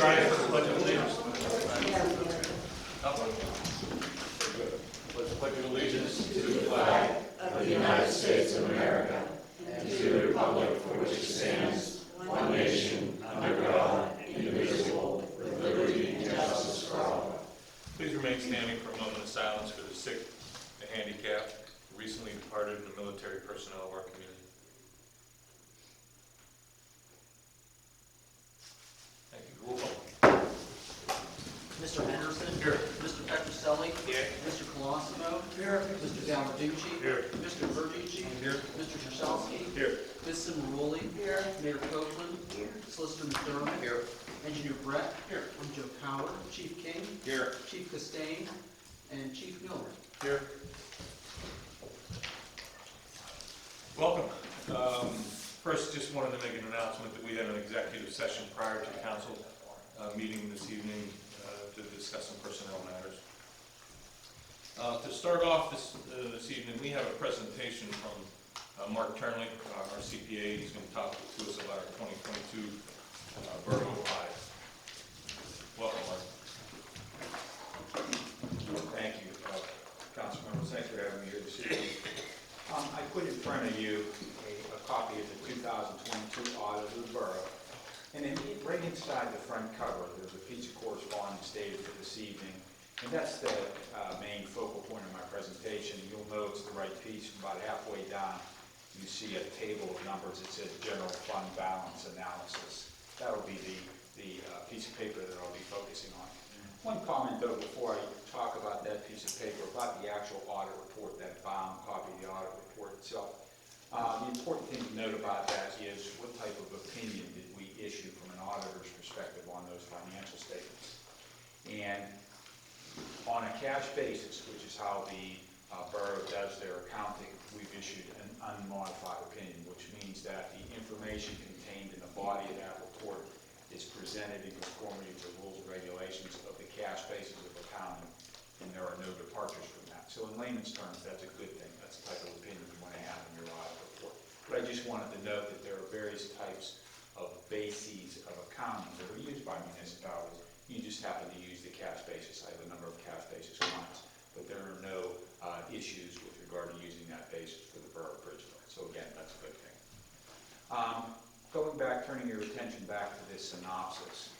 rise for the Pledge of Allegiance. Pledge of allegiance to the flag of the United States of America and to the republic for which it stands, one nation, under God, indivisible, with liberty and justice for all. Please remain standing for a moment of silence for the sick, the handicapped, the recently departed, and the military personnel of our community. Thank you. Roll call. Mr. Henderson. Here. Mr. Petroselli. Here. Mr. Colosimo. Here. Mr. Gallarducci. Here. Mr. Verducci. Here. Mr. Jaschalski. Here. Ms. Cimaroli. Here. Mayor Copeland. Here. Solicitor McDermott. Here. Engineer Brett. Here. I'm Joe Coward. Chief King. Here. Chief Costain. And Chief Miller. Here. Welcome. First, just wanted to make an announcement that we had an executive session prior to the council meeting this evening to discuss some personnel matters. To start off this evening, we have a presentation from Mark Turnley, our CPA. He's going to talk to us about our 2022 Borough Live. Welcome, Mark. Thank you, council members. Thanks for having me here this evening. I put in front of you a copy of the 2022 audit of the borough. And then right inside the front cover, there's a piece of correspondence dated for this evening. And that's the main focal point of my presentation. You'll notice the right piece about halfway down. You see a table of numbers that says general fund balance analysis. That'll be the piece of paper that I'll be focusing on. One comment though before I talk about that piece of paper, about the actual audit report, that bound copy of the audit report itself. The important thing to note about that is what type of opinion did we issue from an auditor's perspective on those financial statements. And on a cash basis, which is how the borough does their accounting, we've issued an unmodified opinion, which means that the information contained in the body of that report is presented in conformity with the rules and regulations of the cash basis of accounting, and there are no departures from that. So in layman's terms, that's a good thing. That's the type of opinion you want to have in your audit report. But I just wanted to note that there are various types of bases of accounting that are used by municipalities. You just happen to use the cash basis. I have a number of cash basis clients, but there are no issues with regard to using that basis for the borough of Bridgeville. So again, that's a good thing. Going back, turning your attention back to this synopsis,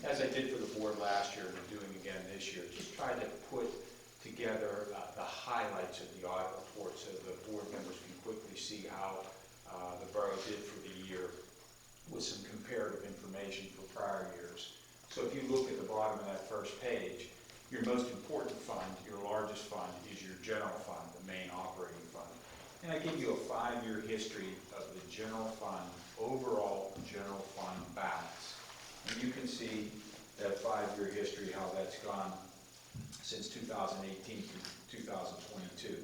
as I did for the board last year and I'm doing again this year, just try to put together the highlights of the audit report so the board members can quickly see how the borough did for the year with some comparative information for prior years. So if you look at the bottom of that first page, your most important fund, your largest fund, is your general fund, the main operating fund. And I give you a 5-year history of the general fund, overall general fund balance. And you can see that 5-year history, how that's gone since 2018 through 2022.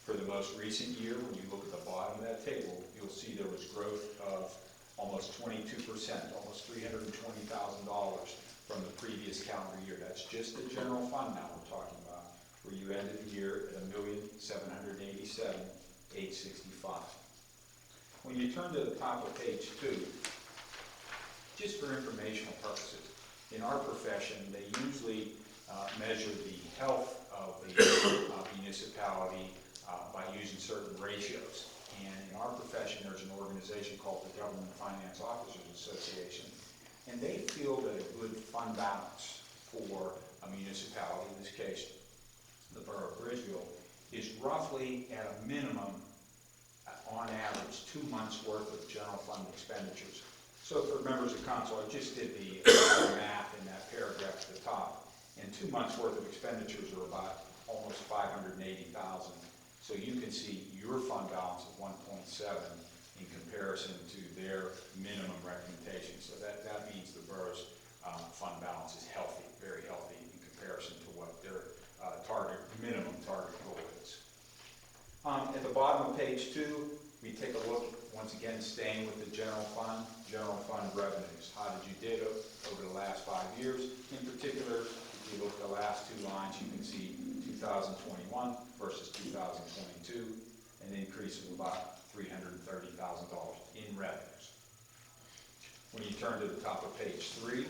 For the most recent year, when you look at the bottom of that table, you'll see there was growth of almost 22%, almost $320,000 from the previous calendar year. That's just the general fund now we're talking about, where you ended the year at $1,787,865. When you turn to the top of page 2, just for informational purposes, in our profession, they usually measure the health of the municipality by using certain ratios. And in our profession, there's an organization called the Government Finance Officers Association, and they feel that a good fund balance for a municipality, in this case, the borough of Bridgeville, is roughly at a minimum, on average, 2 months worth of general fund expenditures. So for members of council, I just did the math in that paragraph at the top, and 2 months worth of expenditures are about almost $580,000. So you can see your fund balance of 1.7 in comparison to their minimum recommendation. So that means the borough's fund balance is healthy, very healthy in comparison to what their minimum target goal is. At the bottom of page 2, we take a look, once again, staying with the general fund revenues. How did you do over the last 5 years? In particular, if you look at the last 2 lines, you can see 2021 versus 2022, an increase of about $330,000 in revenues. When you turn to the top of page 3,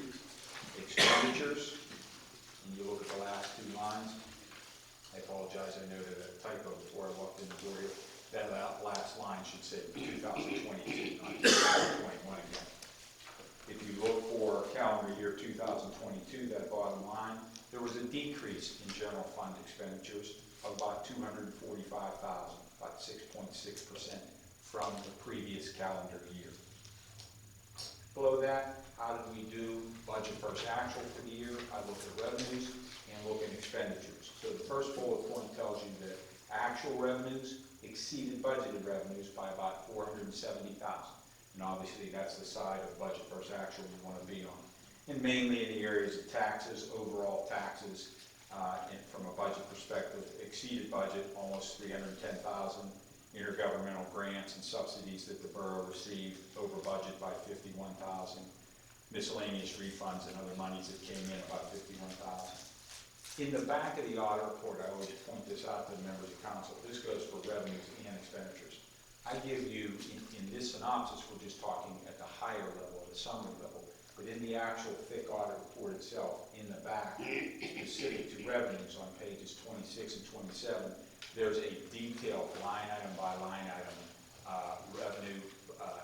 I noted a typo before I walked in the door here. That last line should say 2022, not 2021 again. If you look for calendar year 2022, that bottom line, there was a decrease in general fund expenditures of about $245,000, about 6.6% from the previous calendar year. Below that, how did we do budget versus actual for the year? I look at revenues and look at expenditures. So the first bullet point tells you that actual revenues exceeded budgeted revenues by about $470,000. And obviously that's the side of budget versus actual we want to be on. And mainly in the areas of taxes, overall taxes, and from a budget perspective, exceeded budget almost $310,000. Intergovernmental grants and subsidies that the borough received over budget by $51,000. Miscellaneous refunds and other monies that came in about $51,000. In the back of the audit report, I always point this out to the members of council. This goes for revenues and expenditures. I give you, in this synopsis, we're just talking at the higher level, the summary level, but in the actual thick audit report itself, in the back, specific to revenues on pages 26 and 27, there's a detailed line item by line item revenue,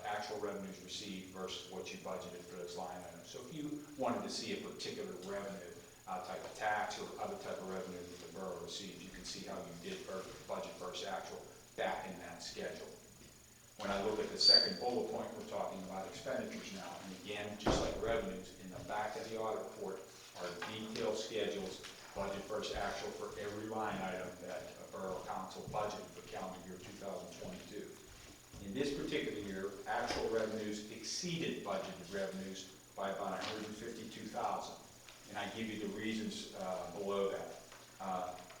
actual revenues received versus what you budgeted for those line items. So if you wanted to see a particular revenue type of tax or other type of revenue that the borough received, you can see how you did budget versus actual back in that schedule. When I look at the second bullet point, we're talking about expenditures now. And again, just like revenues, in the back of the audit report are detailed schedules, budget versus actual for every line item that a borough council budgeted for calendar year 2022. In this particular year, actual revenues exceeded budgeted revenues by about $152,000. And I give you the reasons below that.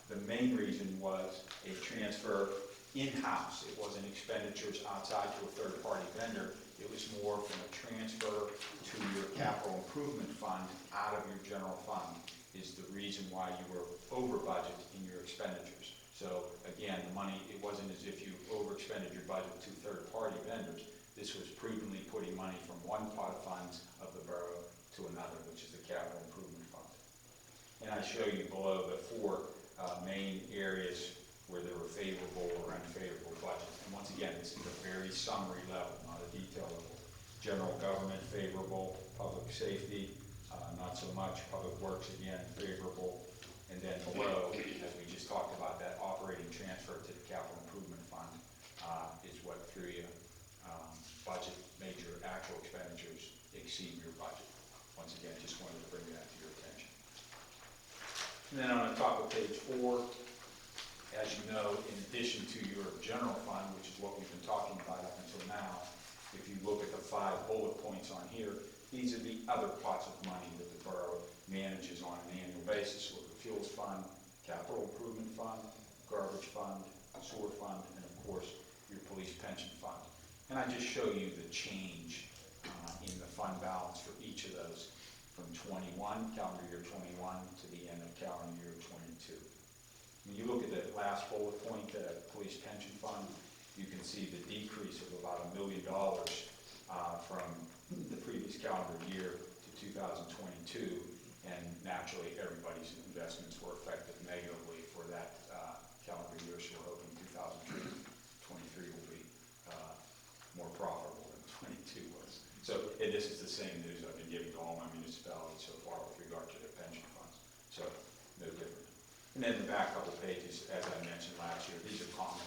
The main reason was a transfer in-house. It wasn't expenditures outside to a third-party vendor. It was more from a transfer to your capital improvement fund out of your general fund is the reason why you were over budget in your expenditures. So again, the money, it wasn't as if you overexpended your budget to third-party vendors. This was prudently putting money from one pot of funds of the borough to another, which is the capital improvement fund. And I show you below the four main areas where there were favorable or unfavorable budgets. And once again, this is a very summary level, not a detail level. General government, favorable. Public safety, not so much. Public works, again, favorable. And then below, as we just talked about, that operating transfer to the capital improvement fund is what through you budget major actual expenditures exceed your budget. Once again, just wanted to bring that to your attention. And then on the top of page 4, as you know, in addition to your general fund, which is what we've been talking about up until now, if you look at the 5 bullet points on here, these are the other pots of money that the borough manages on an annual basis. Look at the fuels fund, capital improvement fund, garbage fund, sewer fund, and of course, your police pension fund. And I just show you the change in the fund balance for each of those from 21, calendar year 21, to the end of calendar year 22. When you look at the last bullet point, the police pension fund, you can see the decrease of about $1 million from the previous calendar year to 2022, and naturally everybody's investments were affected negatively for that calendar year, so we're hoping 2023 will be more profitable than 22 was. So, and this is the same news I've been giving to all my municipalities so far with regard to their pension funds, so no different. And then the back couple pages, as I mentioned last year, these are common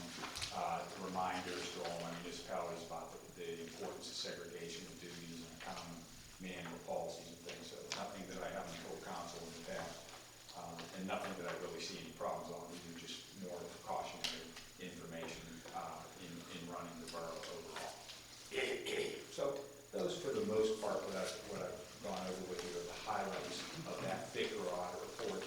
reminders to all my municipalities about the importance of segregation of duties and accounting manual policies and things. So nothing that I haven't told council in the past, and nothing that I really see any problems on. These are just more cautionary information in running the borough overall. So those, for the most part, what I've gone over with you are the highlights of that thicker audit report.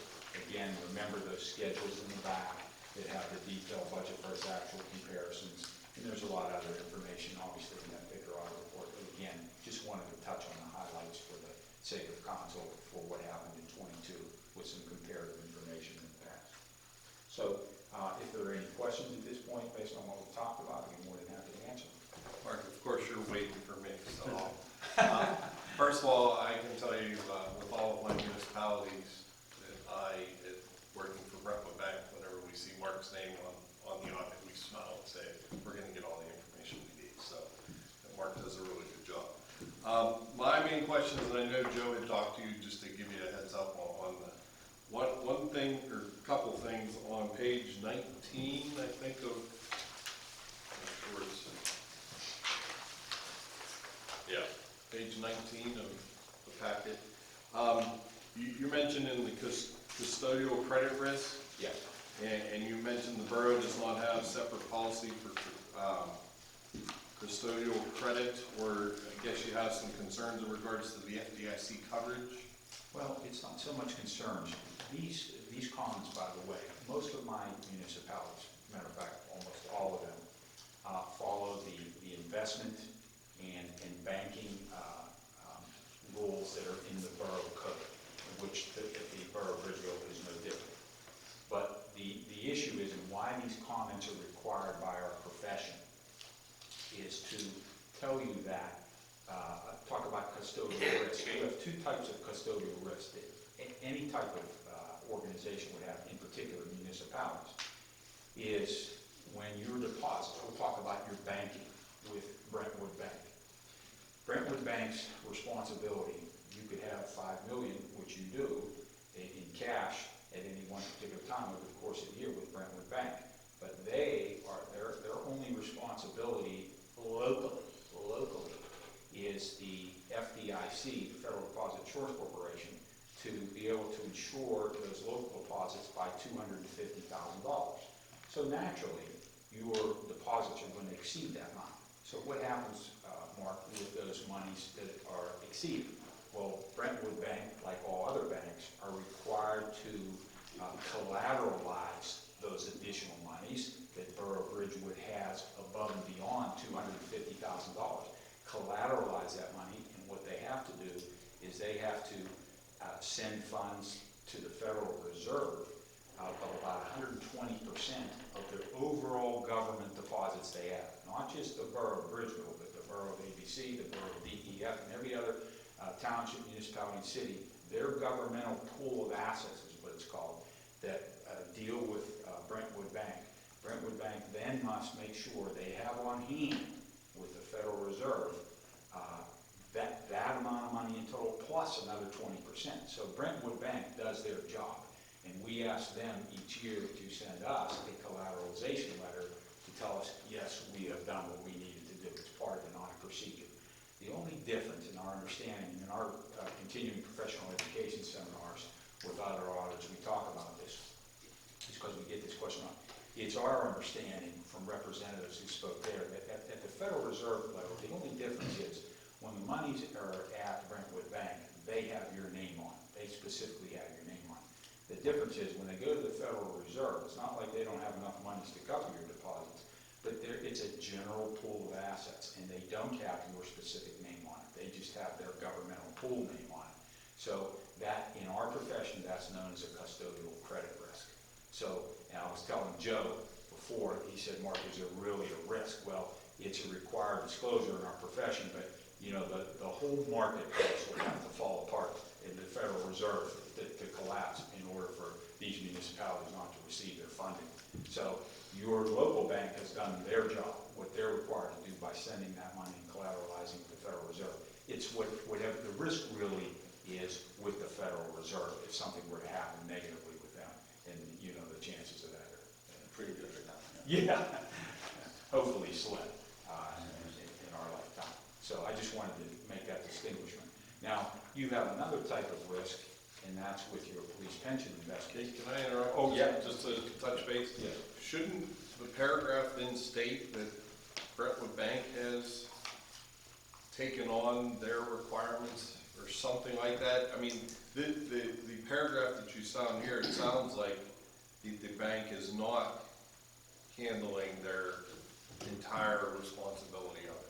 Again, remember those schedules in the back that have the detailed budget versus actual comparisons. And there's a lot of other information, obviously, in that thicker audit report. But again, just wanted to touch on the highlights for the sake of council for what happened in 22 with some comparative information in the past. So if there are any questions at this point based on what we've talked about, I'd be more than happy to answer. Mark, of course, you're waiting for me, so first of all, I can tell you with all of my municipalities that working for Brentwood Bank, whenever we see Mark's name questions, and I know Joe had talked to you just to give you a heads up on the, one thing, or a couple things on page 19, I think, of, where it's, yeah, page 19 of the packet. You mentioned in the custodial credit risk, Yes. and you mentioned the borough does not have separate policy for custodial credit, or I guess you have some concerns in regards to the FDIC coverage? Well, it's not so much concerns. These comments, by the way, most of my municipalities, matter of fact, almost all of them, follow the investment and banking rules that are in the borough code, which the borough of Bridgeville is no different. But the issue is, and why these comments are required by our profession, is to tell you that, talk about custodial risk. We have two types of custodial risk that any type of organization would have, in particular municipalities, is when your deposits, we'll talk about your banking with Brentwood Bank. Brentwood Bank's responsibility, you could have $5 million, which you do, in cash at any one particular time over the course of the year with Brentwood Bank. But their only responsibility locally is the FDIC, the Federal Deposit Insurance Corporation, to be able to insure those local deposits by $250,000. So naturally, your deposits are going to exceed that amount. So what happens, Mark, with those monies that are exceeded? Well, Brentwood Bank, like all other banks, are required to collateralize those additional monies that Borough of Bridgewood has above and beyond $250,000. Collateralize that money, and what they have to do is they have to send funds to the Federal Reserve of about 120% of their overall government deposits they have. Not just the Borough of Bridgeville, but the Borough of ABC, the Borough of DEF, and every other township, municipality, and city. Their governmental pool of assets is what it's called, that deal with Brentwood Bank. Brentwood Bank then must make sure they have on hand with the Federal Reserve that amount of money in total plus another 20%. So Brentwood Bank does their job, and we ask them each year to send us a collateralization letter to tell us, yes, we have done what we needed to do. It's part of an audit procedure. The only difference in our understanding, in our continuing professional education seminars with other auditors, we talk about this, is because we get this question on. It's our understanding from representatives who spoke there that at the Federal Reserve level, the only difference is when the monies are at Brentwood Bank, they have your name on it. They specifically have your name on it. The difference is when they go to the Federal Reserve, it's not like they don't have enough monies to cover your deposits, but it's a general pool of assets, and they don't have your specific name on it. They just have their governmental pool name on it. So that, in our profession, that's known as a custodial credit risk. So, and I was telling Joe before, he said, Mark, is there really a risk? Well, it's a required disclosure in our profession, but you know, the whole marketplace will have to fall apart in the Federal Reserve to collapse in order for these municipalities not to receive their funding. So your local bank has done their job, what they're required to do by sending that money and collateralizing with the Federal Reserve. It's whatever the risk really is with the Federal Reserve if something were to happen negatively with them, and you know the chances of that are pretty good right now. Yeah, hopefully slim in our lifetime. So I just wanted to make that distinguishment. Now, you have another type of risk, and that's with your police pension investment. Can I interrupt? Oh, yeah. Just to touch base? Yeah. Shouldn't the paragraph then state that Brentwood Bank has taken on their requirements or something like that? I mean, the paragraph that you sound here, it sounds like the bank is not handling their entire responsibility of it.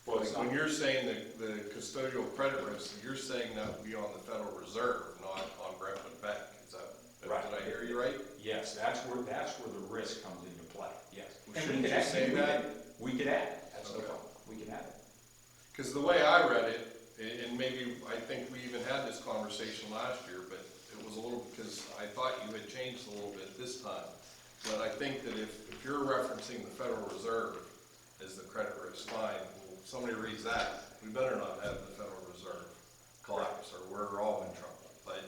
Well, Like when you're saying the custodial credit risk, you're saying that would be on the Federal Reserve, not on Brentwood Bank. Is that, Right. Did I hear you right? Yes, that's where the risk comes into play, yes. Well, And shouldn't we you could say add- that? We could add it, that's no Okay. problem, we can add it. Because the way I read it, and maybe I think we even had this conversation last year, but it was a little, because I thought you had changed a little bit this time. But I think that if you're referencing the Federal Reserve as the credit risk, fine. Well, if somebody reads that, we better not have the Federal Reserve. collapse, or we're all in trouble. But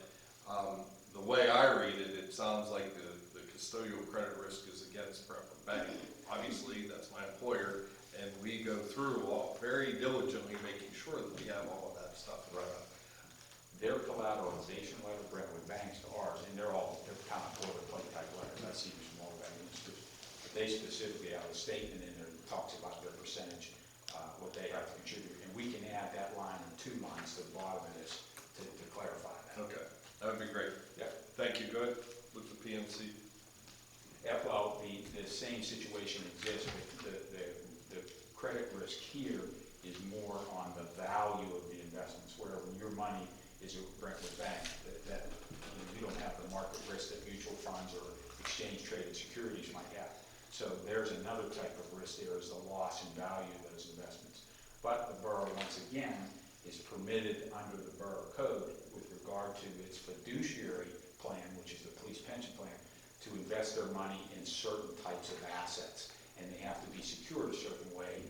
the way I read it, it sounds like the custodial credit risk is against Brentwood Bank. Obviously, that's my employer, and we go through very diligently making sure that we have all of that stuff. Their collateralization letter, Brentwood Bank's to ours, and they're kind of boilerplate type letters. I see them from all banks. But they specifically have a statement in there that talks about their percentage, what they have to contribute. And we can add that line or 2 lines to the bottom of this to clarify that. Okay, that would be great. Yeah. Thank you. Go ahead with the PNC. Well, the same situation exists, but the credit risk here is more on the value of the investments, where when your money is at Brentwood Bank, that you don't have the market risk that mutual funds or exchange traded securities might have. So there's another type of risk there, is the loss in value of those investments. But the borough, once again, is permitted under the borough code with regard to its fiduciary plan, which is the police pension plan, to invest their money in certain types of assets. And they have to be secured a certain way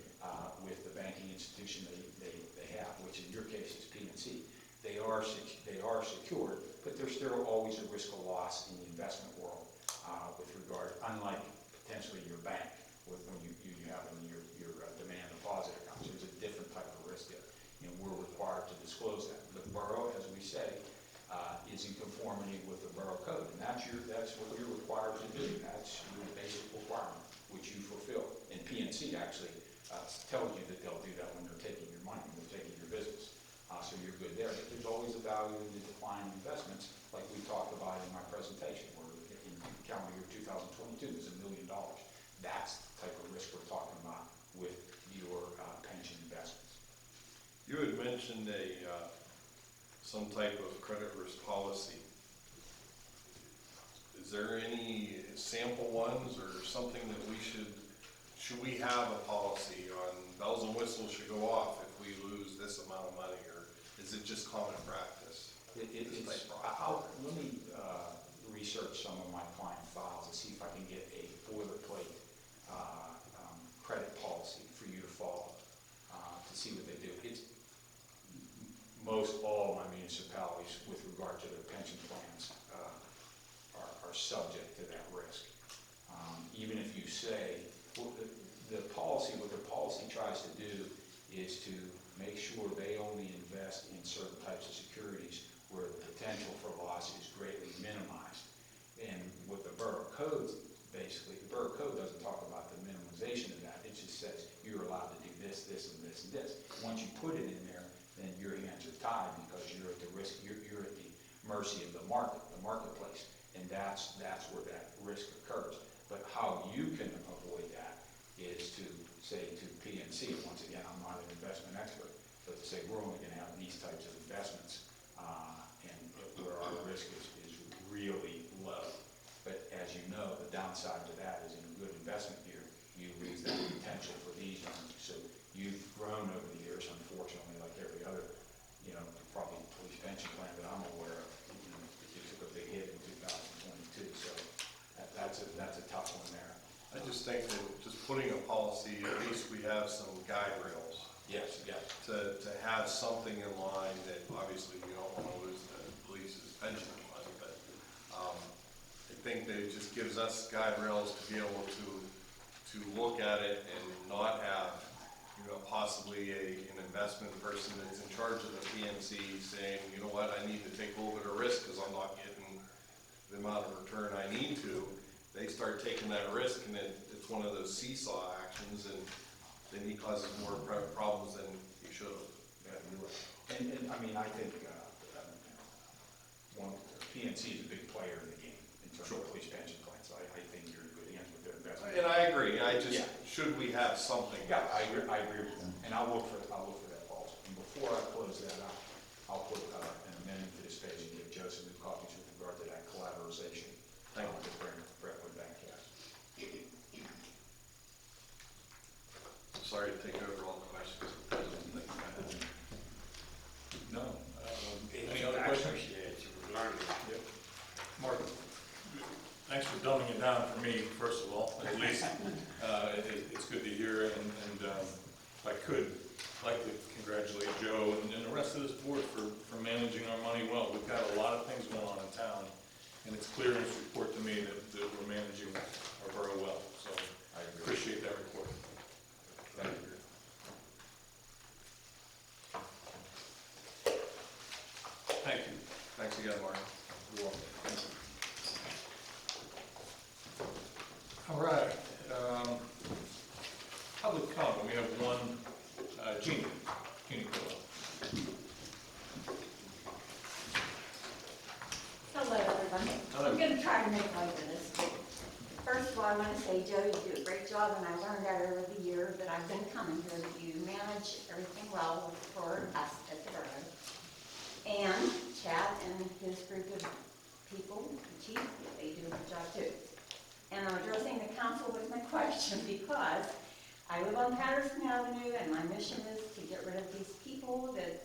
with the banking institution they have, which in your case is PNC. They are secured, but there's still always a risk of loss in the investment world with regard, unlike potentially your bank, when you have in your demand deposit accounts. There's a different type of risk there, and we're required to disclose that. The borough, as we say, is in conformity with the borough code, and that's what you're required to do. That's your basic requirement, which you fulfill. And PNC actually tells you that they'll do that when they're taking your money, when they're taking your business. So you're good there. But there's always a value in the decline in investments, like we talked about in my presentation, where in calendar year 2022 is $1 million. That's the type of risk we're talking about with your pension investments. You had mentioned some type of credit risk policy. Is there any sample ones or something that should we have a policy on bells and whistles should go off if we lose this amount of money, or is it just common practice? Let me research some of my client files and see if I can get a boilerplate credit policy for you to follow to see what they do. Most all my municipalities, with regard to their pension plans, are subject to that risk. Even if you say, well, what the policy tries to do is to make sure they only invest in certain types of securities where the potential for loss is greatly minimized. And what the borough code, basically, the borough code doesn't talk about the minimization of that. It just says you're allowed to do this, this, and this, and this. Once you put it in there, then your hands are tied because you're at the risk, you're at the mercy of the marketplace, and that's where that risk occurs. But how you can avoid that is to say to PNC, once again, I'm not an investment expert, but to say we're only going to have these types of investments, and where our risk is really low. But as you know, the downside to that is in a good investment year, you lose that potential for these earnings. So you've grown over the years, unfortunately, like every other, probably police pension plan that I'm aware of. You took a big hit in 2022, so that's a tough one there. I just think that just putting a policy, at least we have some guide rails. Yes. To have something in line that obviously we don't want to lose the police's pension fund, but I think that it just gives us guide rails to be able to look at it and not have, possibly an investment person that's in charge of the PNC saying, you know what, I need to take a little bit of risk because I'm not getting the amount of return I need to. They start taking that risk, and it's one of those seesaw actions, and then he causes more problems than he should have. Yeah, you're right. And I mean, I think PNC is a big player in the game in terms of police pension plans. I think you're in good hands with their investment. And I agree. Should we have something? Yeah, I agree with them, and I'll look for that policy. And before I close that out, I'll put an amendment to this page and give Joseph the copies with regard to that collateralization that Brentwood Bank has. Sorry to take over all the questions. No. Any other questions? Yep. Mark, thanks for dumbing it down for me, first of all, at least. It's good to hear, and if I could like to congratulate Joe and the rest of this board for managing our money well. We've got a lot of things going on in town, and it's clear in this report to me that we're managing our borough well, so I appreciate that report. Thank you. Thank you. Thanks again, Mark. You're welcome. All right, public comment, we have one, Jeannie Coyle. Hello, everyone. Hello. I'm going to try to make light of this. First of all, I want to say, Joe, you do a great job, and I learned that over the years that I've been coming here, that you manage everything well for us at the borough. And Chad and his group of people, the chief, they do a good job too. And I'm addressing the council with my question because I live on Patterson Avenue, and my mission is to get rid of these people that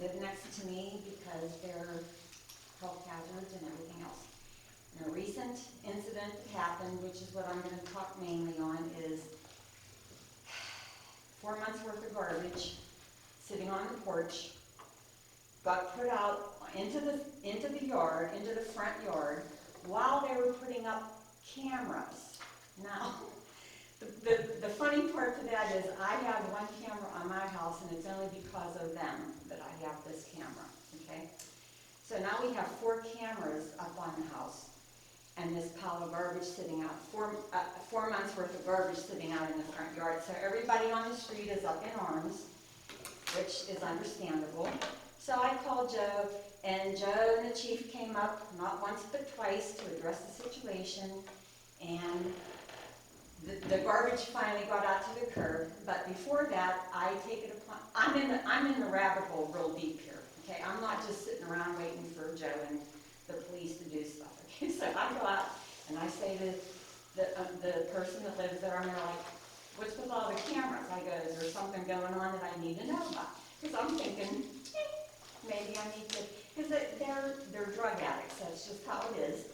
live next to me because they're health hazards and everything else. And a recent incident that happened, which is what I'm going to talk mainly on, is 4 months worth of garbage sitting on the porch, got put out into the yard, into the front yard, while they were putting up cameras. Now, the funny part to that is I have one camera on my house, and it's only because of them that I have this camera, okay? So now we have 4 cameras up on the house, and this pile of garbage sitting out, 4 months worth of garbage sitting out in the front yard. So everybody on the street is up in arms, which is understandable. So I called Joe, and Joe and the chief came up, not once but twice, to address the situation, and the garbage finally got out to the curb. But before that, I take it upon, I'm in the rabbit hole real deep here, okay? I'm not just sitting around waiting for Joe and the police to do stuff, okay? So I go out, and I say to the person that lives there, I'm like, what's with all the cameras? I go, is there something going on that I need to know about? Because I'm thinking, maybe I need to, because they're drug addicts, that's just how it is.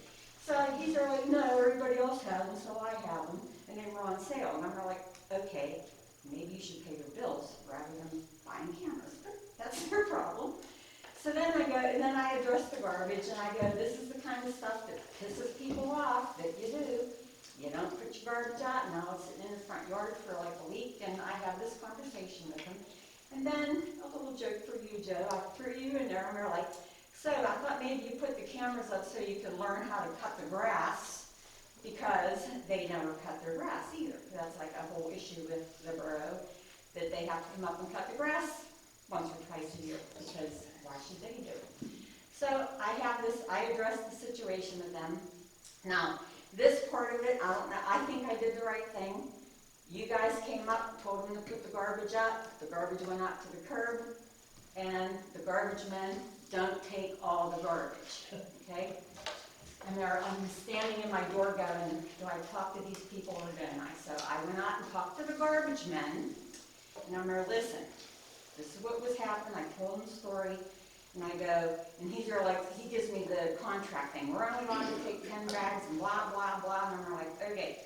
So he's like, no, everybody else has them, so I have them, and they were on sale. And I'm like, okay, maybe you should pay your bills rather than buying cameras, but that's their problem. So then I go, and then I address the garbage, and I go, this is the kind of stuff that pisses people off that you do. You don't put your garbage out, now it's sitting in the front yard for like a week, and I have this conversation with him. And then, a little joke for you, Joe, I threw you in there, and they're like, so I thought maybe you put the cameras up so you could learn how to cut the grass, because they never cut their grass either. That's like a whole issue with the borough, that they have to come up and cut the grass once or twice a year, because why should they do it? So I addressed the situation with them. Now, this part of it, I don't know, I think I did the right thing. You guys came up, told them to put the garbage up, the garbage went out to the curb, and the garbage men don't take all the garbage, okay? And I'm standing in my door going, do I talk to these people or don't I? So I went out and talked to the garbage men, and I'm like, listen, this is what was happening. I told him the story, and I go, and he gives me the contract thing. We're only going to take 10 bags and blah, blah, blah, and I'm like, okay.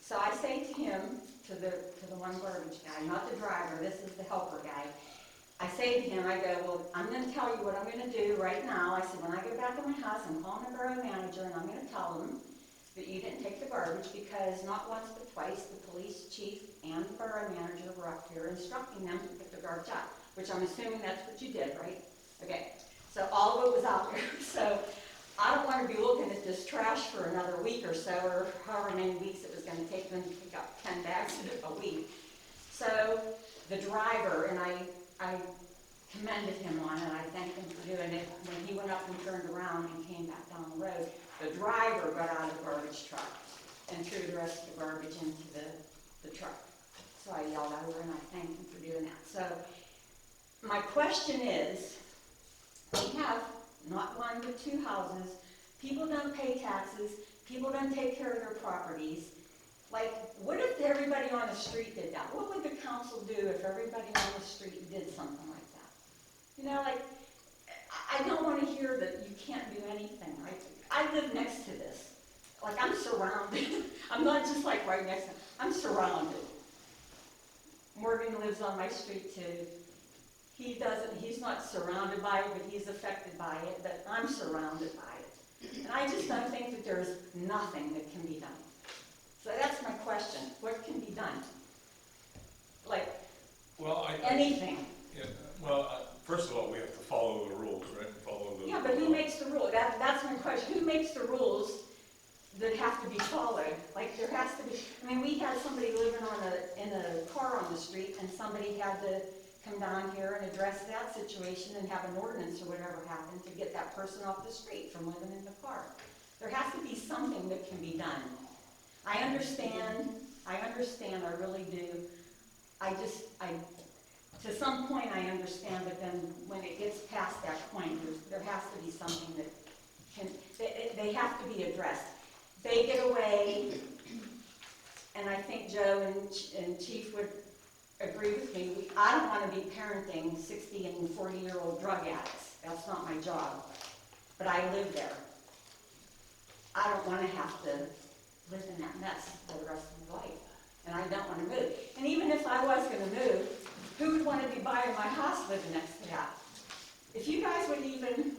So I say to him, to the one garbage guy, not the driver, this is the helper guy. I say to him, I go, well, I'm going to tell you what I'm going to do right now. I said, when I go back to my house, I'm calling the borough manager, and I'm going to tell him that you didn't take the garbage, because not once but twice the police chief and the borough manager were up here instructing them to put the garbage out, which I'm assuming that's what you did, right? Okay, so all of it was out there. So I don't want to be looking at this trash for another week or so, or however many weeks it was going to take them to pick up 10 bags a week. So the driver, and I commended him on it, I thanked him for doing it. When he went up and turned around and came back down the road, the driver got out of the garbage truck and threw the rest of the garbage into the truck. So I yelled over and I thanked him for doing that. So my question is, we have not one but 2 houses. People don't pay taxes. People don't take care of their properties. Like, what if everybody on the street did that? What would the council do if everybody on the street did something like that? You know, like, I don't want to hear that you can't do anything. Like, I live next to this. Like, I'm surrounded. I'm not just like right next to it. I'm surrounded. Morgan lives on my street too. He's not surrounded by it, but he's affected by it, but I'm surrounded by it. And I just don't think that there's nothing that can be done. So that's my question, what can be done? Like, Well, anything. yeah, well, first of all, we have to follow the rules, right? Follow the. Yeah, but who makes the rule? That's my question, who makes the rules that have to be followed? Like, there has to be, I mean, we had somebody living in a car on the street, and somebody had to come down here and address that situation and have an ordinance or whatever happened to get that person off the street from living in the car. There has to be something that can be done. I understand, I really do. To some point I understand, but then when it gets past that point, there has to be something that they have to be addressed. They get away, and I think Joe and Chief would agree with me, I don't want to be parenting 60 and 40-year-old drug addicts. That's not my job. But I live there. I don't want to have to live in that mess for the rest of my life. And I don't want to move. And even if I was going to move, who would want to be buying my house living next to that? If you guys would even,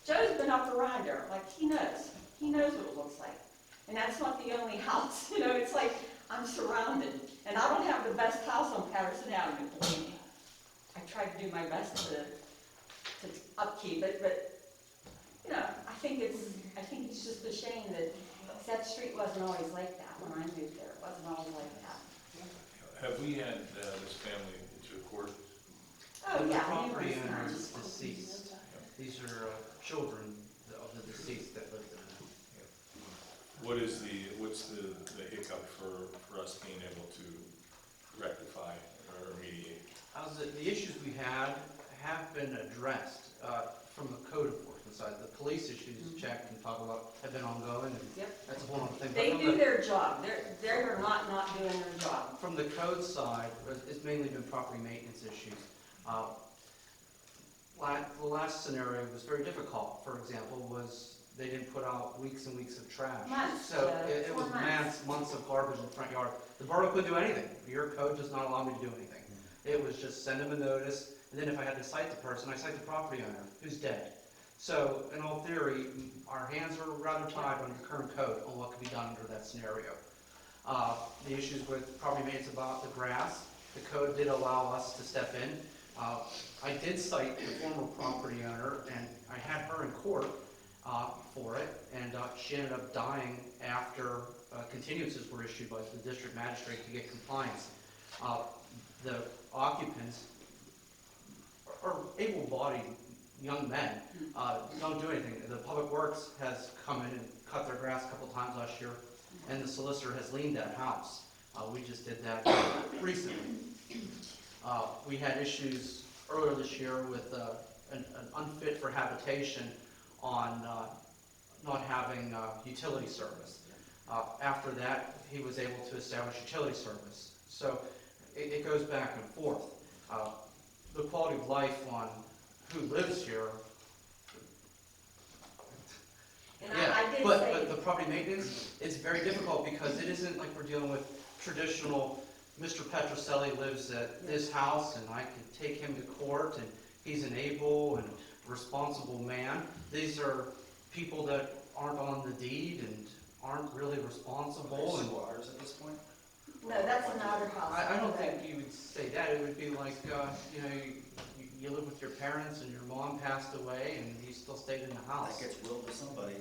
Joe's been up around there, like he knows what it looks like. And that's not the only house, it's like I'm surrounded. And I don't have the best house on Patterson Avenue, believe me. I tried to do my best to upkeep it, but, I think it's just a shame that street wasn't always like that when I moved there. It wasn't always like that. Have we had this family into court? Oh, The yeah. property numerous owner times. is deceased. These are children of the deceased that lived in it. What's the hiccup for us being able to rectify or remediate? The issues we had have been addressed from the code enforcement side. The police issues, Jack can talk about, have been ongoing, and Yep. that's a whole other thing. But They from do the- their job. They're not doing their job. From the code side, it's mainly been property maintenance issues. The last scenario was very difficult, for example, was they didn't put out weeks and weeks of trash. Months, So it was 4 months. months of garbage in the front yard. The borough couldn't do anything. Your code does not allow me to do anything. It was just send them a notice, and then if I had to cite the person, I cite the property owner, who's dead. So in all theory, our hands are rather tied under the current code on what could be done under that scenario. The issues with property maintenance about the grass, the code did allow us to step in. I did cite the former property owner, and I had her in court for it, and she ended up dying after continuances were issued by the district magistrate to get compliance. The occupants are able-bodied young men, don't do anything. The Public Works has come in and cut their grass a couple times last year, and the solicitor has leaned that house. We just did that recently. We had issues earlier this year with an unfit for habitation on not having utility service. After that, he was able to establish utility service. So it goes back and forth. The quality of life on who lives here. And Yeah, I did but say, the property maintenance, it's very difficult because it isn't like we're dealing with traditional, Mr. Petroselli lives at this house and I could take him to court and he's an able and responsible man. These are people that aren't on the deed and aren't really responsible. And Squatters at this point? no, that's another house. I don't think you would say that. It would be like, you live with your parents and your mom passed away and you still stayed in the house. That gets willed to somebody.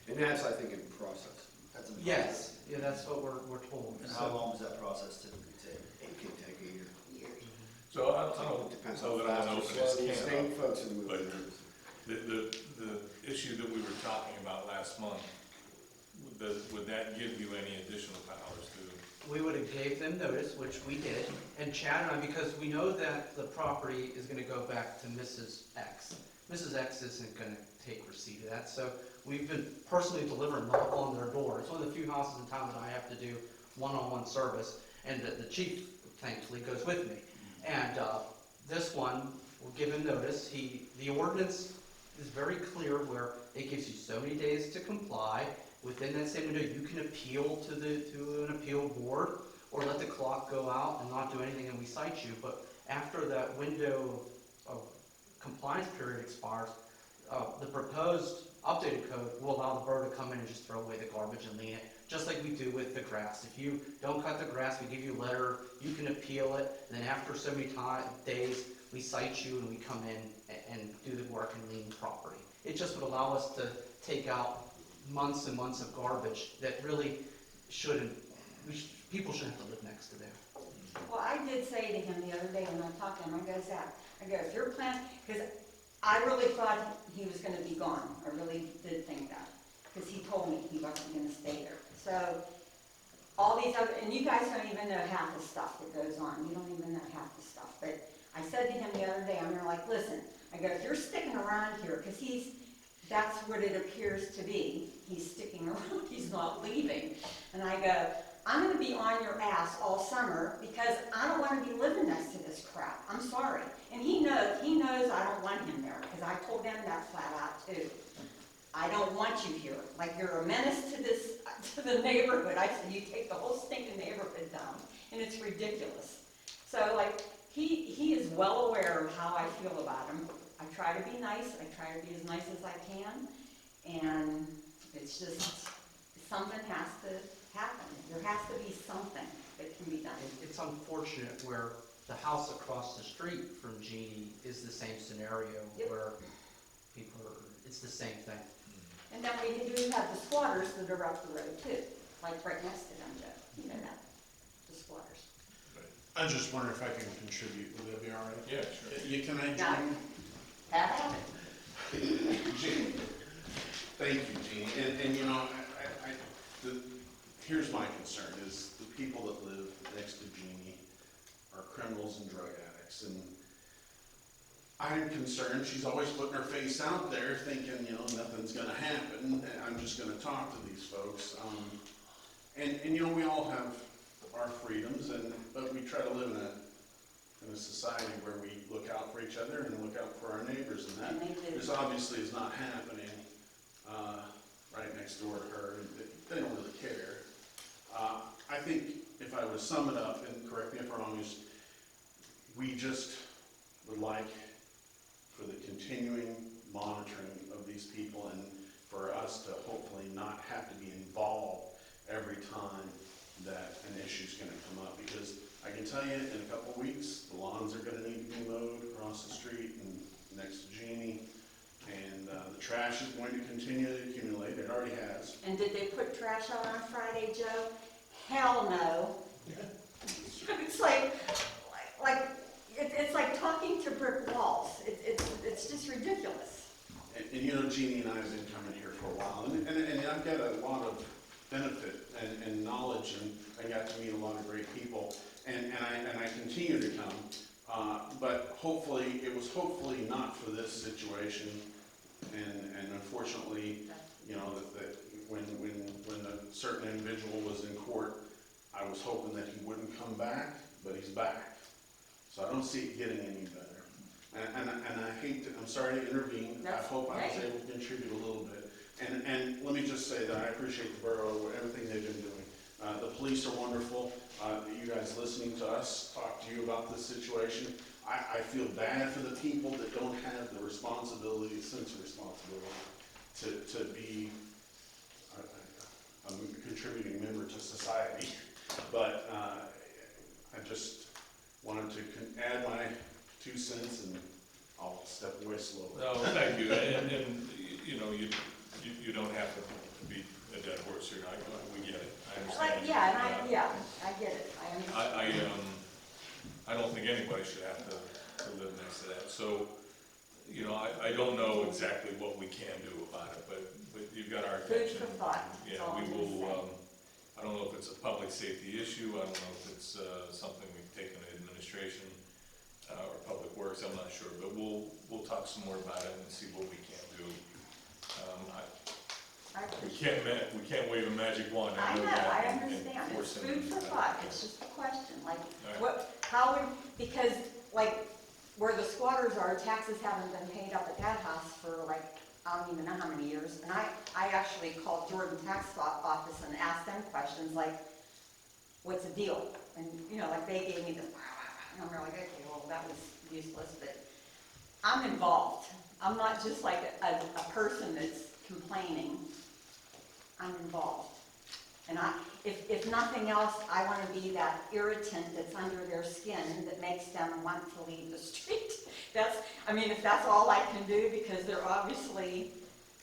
And that's, I think, in process. That's in process. Yes, yeah, that's what we're told. And how long does that process typically take? It can take a year. So I don't Depends know how that I want fast to or open slow this these can same up, folks who move but in. the issue that we were talking about last month, would that give you any additional powers to? We would have gave them notice, which we did, and Chad and I, because we know that the property is gonna go back to Mrs. X. Mrs. X isn't gonna take receipt of that, so we've been personally delivering knock on their door. It's one of the few houses in town that I have to do one-on-one service, and the chief thankfully goes with me. And this one, we're given notice. The ordinance is very clear where it gives you so many days to comply. Within that same window, you can appeal to an appeal board, or let the clock go out and not do anything and we cite you, but after that window of compliance period expires, the proposed updated code will allow the borough to come in and just throw away the garbage and lien it, just like we do with the grass. If you don't cut the grass, we give you a letter, you can appeal it, and then after so many days, we cite you and we come in and do the work and lien the property. It just would allow us to take out months and months of garbage that really shouldn't, people shouldn't have to live next to there. Well, I did say to him the other day when I talked to him, I go, Zach, I go, if your plan, because I really thought he was gonna be gone. I really did think that, because he told me he wasn't gonna stay there. So, all these other, and you guys don't even know half the stuff that goes on. You don't even know half the stuff. But I said to him the other day, I'm like, listen, I go, if you're sticking around here, because that's what it appears to be. He's sticking around, he's not leaving. And I go, I'm gonna be on your ass all summer because I don't wanna be living next to this crap. I'm sorry. And he knows I don't want him there, because I told him that flat out too. I don't want you here. Like, you're a menace to the neighborhood. I said, you take the whole stinking neighborhood down, and it's ridiculous. So, like, he is well aware of how I feel about him. I try to be nice. I try to be as nice as I can, and it's just, something has to happen. There has to be something that can be done. It's unfortunate where the house across the street from Jeannie is the same scenario. Yep. Where people are, it's the same thing. And then we do have the squatters that are up the road too, like right next to them, Joe. You know that, the squatters. I just wonder if I can contribute, would that be all right? Yeah, sure. Can I Now, join? have it. Jeannie, thank you, Jeannie, and you know, here's my concern, is the people that live next to Jeannie are criminals and drug addicts, and I'm concerned, she's always putting her face out there thinking, you know, nothing's gonna happen, and I'm just gonna talk to these folks. And you know, we all have our freedoms, but we try to live in a society where we look out for each other and look out for our neighbors, and And that they do. this obviously is not happening right next door to her, and they don't really care. I think if I were to sum it up, and correct me if I'm wrong, is we just would like for the continuing monitoring of these people and for us to hopefully not have to be involved every time that an issue's gonna come up, because I can tell you in a couple of weeks, the lawns are gonna need to be mowed across the street and next to Jeannie, and the trash is going to continue to accumulate, it already has. And did they put trash out on Friday, Joe? Hell no. It's it's like talking to brick walls. It's just ridiculous. And you know, Jeannie and I have been coming here for a while, and I've got a lot of benefit and knowledge, and I got to meet a lot of great people, and I continue to come, but hopefully, it was hopefully not for this situation, and unfortunately, you know, that when a certain individual was in court, I was hoping that he wouldn't come back, but he's back. So I don't see it getting any better. And I hate to, I'm sorry to intervene. I hope I was able to contribute a little bit. And let me just say that I appreciate the borough, everything they've been doing. The police are wonderful. You guys listening to us talk to you about this situation. I feel bad for the people that don't have the responsibility, the sense of responsibility to be a contributing member to society. But I just wanted to add my 2 cents, and I'll step away slowly. No, thank you, and you know, you don't have to beat a dead horse here, we get it, I understand. I get it. I understand. I don't think anybody should have to live next to that, so, you know, I don't know exactly what we can do about it, but you've got our Food attention. for thought. That's Yeah, all we I'm gonna will, say. I don't know if it's a public safety issue, I don't know if it's something we've taken to administration or public works, I'm not sure, but we'll talk some more about it and see what we can do. We can't wave a magic wand. I know, that I and understand. force It's them food to for do that. thought. It's just a question, like, Right. because, like, where the squatters are, taxes haven't been paid up at that house for, like, I don't even know how many years. And I actually called Jordan Tax Office and asked them questions, like, what's the deal? And, you know, like they gave me this, and I'm like, okay, well, that was useless, but I'm involved. I'm not just like a person that's complaining. I'm involved. And if nothing else, I want to be that irritant that's under their skin that makes them want to leave the street. If that's all I can do, because they're obviously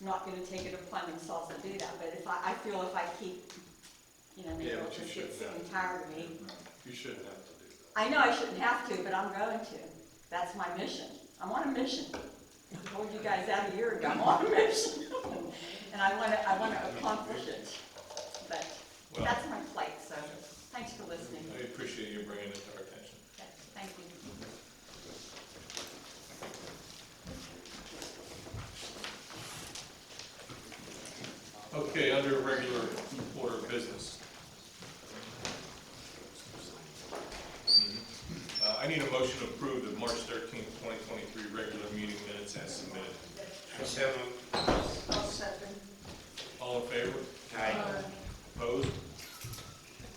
not going to take it upon themselves to do that. But I feel if I keep, maybe Yeah, they'll but you just get shouldn't sick have and to. tired of me. You shouldn't have to do that. I know I shouldn't have to, but I'm going to. That's my mission. I'm on a mission. I told you guys that a year ago. I'm on a mission. And I want to accomplish it. But Well, that's my plight, so thanks for listening. I appreciate you bringing it to our attention. Okay, thank you. Okay, under regular order of business. I need a motion to approve the March 13th, 2023 regular meeting minutes as submitted. I'll second. All in favor? Opposed?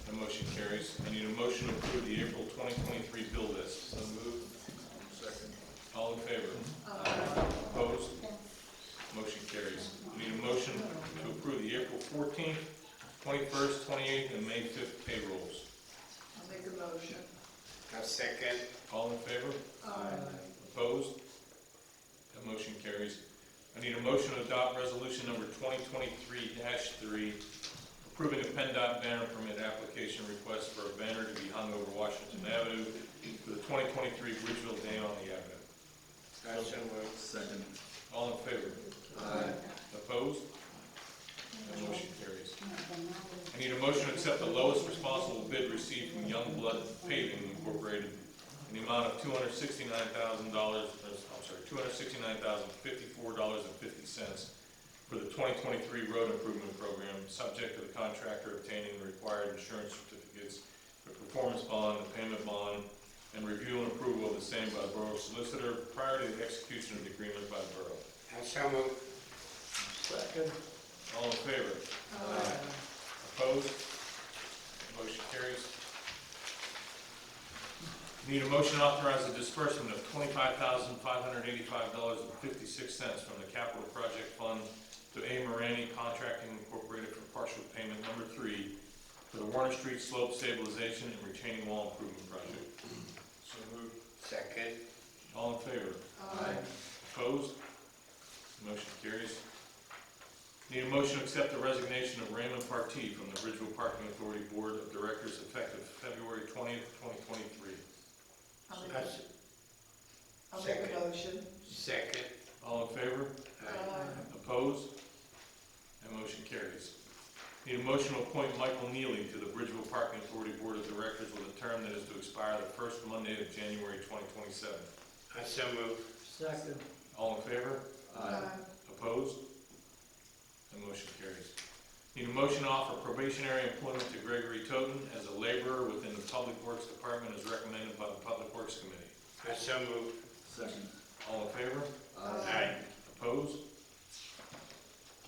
The motion carries. I need a motion to approve the April 2023 bill list. So moved. Second. All in favor? Opposed? Motion carries. I need a motion to approve the April 14th, 21st, 28th, and May 5th payrolls. I'll make a motion. A second. All in favor? Opposed? That motion carries. I need a motion to adopt resolution number 2023-3, approving a PennDOT banner permit application request for a banner to be hung over Washington Avenue for the 2023 Bridgeville Day on the Avenue. Second. All in favor? Opposed? That motion carries. I need a motion to accept the lowest responsible bid received from Youngblood Paving Incorporated in the amount of $269,054.50 for the 2023 road improvement program, subject to the contractor obtaining the required insurance certificates, the performance bond, the payment bond, and review and approval of the same by the borough solicitor prior to the execution of the agreement by the borough. Second. All in favor? Opposed? Motion carries. Need a motion to authorize the disbursement of $25,585.56 from the Capital Project Fund to A. Morani Contracting Incorporated for partial payment number 3 for the Warner Street Slope Stabilization and Retaining Wall Improvement Project. So moved. Second. All in favor? Opposed? Motion carries. Need a motion to accept the resignation of Raymond Partee from the Bridgeville Parking Authority Board of Directors effective February 20th, 2023. I'll make a motion. Second. All in favor? Opposed? That motion carries. Need a motion to appoint Michael Neely to the Bridgeville Parking Authority Board of Directors with a term that is to expire the first Monday of January 2027. I so move. Second. All in favor? Opposed? That motion carries. Need a motion to offer probationary employment to Gregory Toten as a laborer within the Public Works Department as recommended by the Public Works Committee. I so move. Second. All in favor? Opposed?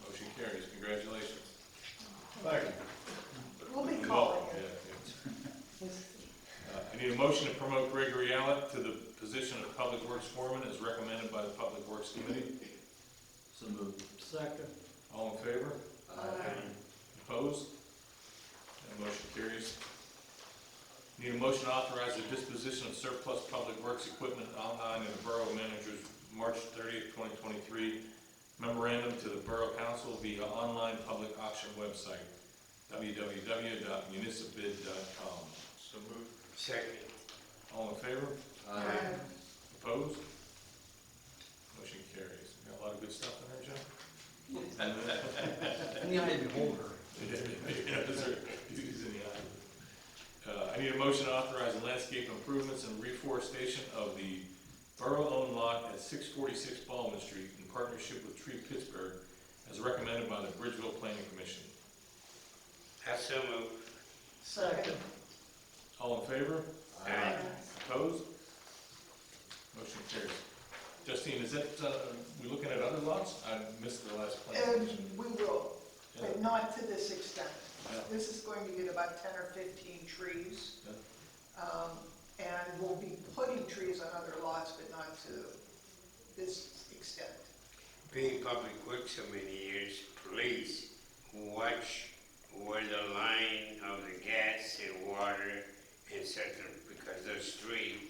Motion carries. Congratulations. Thank you. We'll be You're calling welcome. you. Yeah. I need a motion to promote Gregory Allett to the position of Public Works Foreman as recommended by the Public Works Committee. So moved. Second. All in favor? Opposed? That motion carries. Need a motion to authorize the disposition of surplus public works equipment outlined in the Borough Manager's March 30th, 2023 memorandum to the Borough Council via online public auction website, www.municipbid.com. So moved. Second. All in favor? Opposed? Motion carries. Got a lot of good stuff in there, Joe? And the eye of the beholder. I need a motion to authorize landscape improvements and reforestation of the borough-owned lot at 646 Baldwin Street in partnership with Tree Pittsburgh as recommended by the Bridgeville Planning Commission. I so move. Second. All in favor? Aye. Opposed? Motion carries. Justine, is that, we looking at other lots? I missed the last plan. And we will, but not to this extent. This is going to get about 10 or 15 trees. And we'll be putting trees on other lots, but not to this extent. Being public works so many years, please watch where the line of the gas and water, etc. Because those three,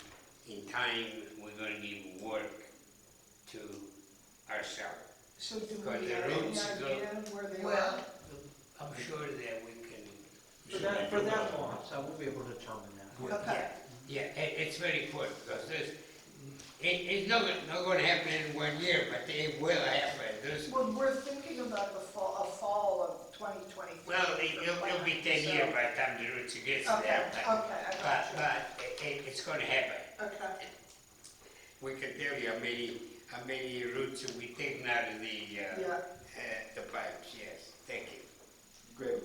in time, we're gonna need work to ourselves. So do But we the have any roots go- idea where they Well, are? I'm sure that we can. For that lot, so we'll be able to determine that. Okay. Yeah, it's very quick because it's not gonna happen in 1 year, but it will happen. Well, we're thinking about the fall of 2023. Well, it'll be 10 years by the time the roots gets Okay, there. okay, I got you. But it's gonna happen. Okay. We can tell you how many roots we taken out of the pipes, yes. Thank you. Great.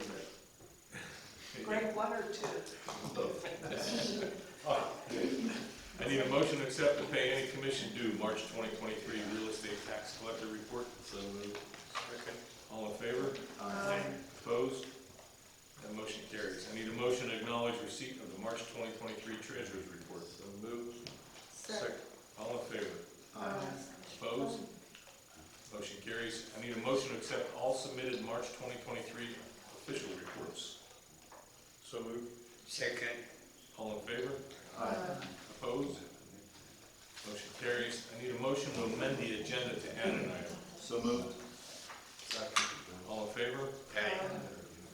Grade 1 or 2? I need a motion to accept and pay any commission due March 2023 real estate tax collector report. So moved. Second. All in favor? Opposed? That motion carries. I need a motion to acknowledge receipt of the March 2023 treasurer's report. So moved. Second. All in favor? Opposed? Motion carries. I need a motion to accept all submitted March 2023 official reports. So moved. Second. All in favor? Opposed? Motion carries. I need a motion to amend the agenda to add an item. So moved. Second. All in favor?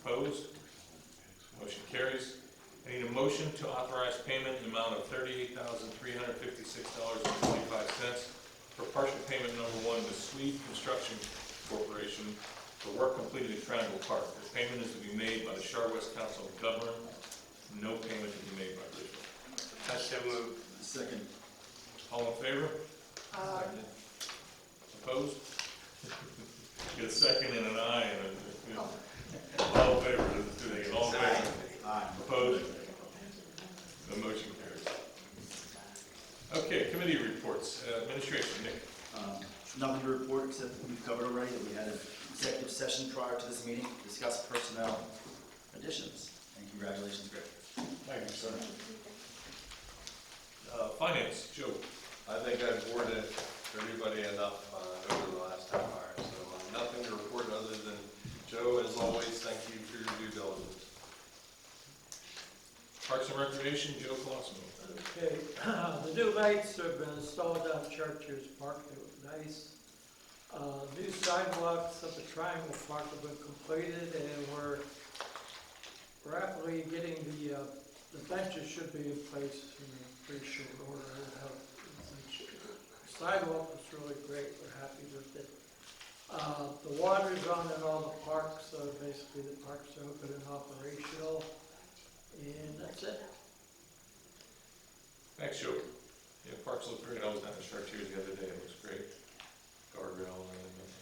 Opposed? Motion carries. I need a motion to authorize payment in the amount of $38,356.25 for partial payment number 1 to Swede Construction Corporation for work completed at Triangle Park. The payment is to be made by the Char West Council of Government. No payment to be made by Bridgeville. So moved. Second. All in favor? Opposed? Get a second and an aye and all in favor. Do they get all in favor? Aye. Opposed? The motion carries. Okay, committee reports. Administration, Nick. Nothing to report except that we've covered already that we had an executive session prior to this meeting to discuss personnel additions. And congratulations, Greg. Thank you, sir. Finance, Joe. I think I've bored everybody enough over the last half hour, so nothing to report other than, Joe, as always, thank you for your due diligence. Parks and Recreation, Joe Colosimo. Okay, the new lights have been installed down Church's Park, they look nice. New sidewalks up at Triangle Park have been completed, and we're rapidly getting the benches should be in place in a pretty short order. The sidewalk was really great, we're happy with it. The water's on in all the parks, so basically the parks are open and operational, and that's it. Thanks, Joe. Yeah, parks look great. I was down at Chartiers the other day. It looks great. Guardrail and everything.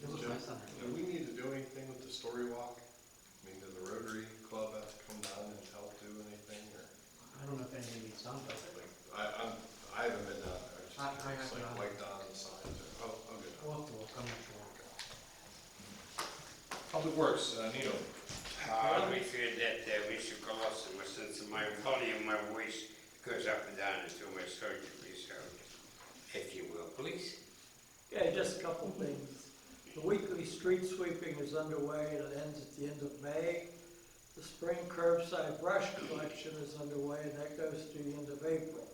It was nice on Do we need to do anything with the story walk? I mean, does the Rotary Club have to come down and help do anything, or? I don't know if anything needs done, but I haven't been down there. I have It's like not. white dot on the signs, or, okay. we'll have to look, I'm not sure. Public Works, Nino. We feel that Mr. Colosimo, since my volume, my voice goes up and down until my surgery, so if you will, please. Yeah, just a couple things. The weekly street sweeping is underway and it ends at the end of May. The spring curbside brush collection is underway and that goes to the end of April.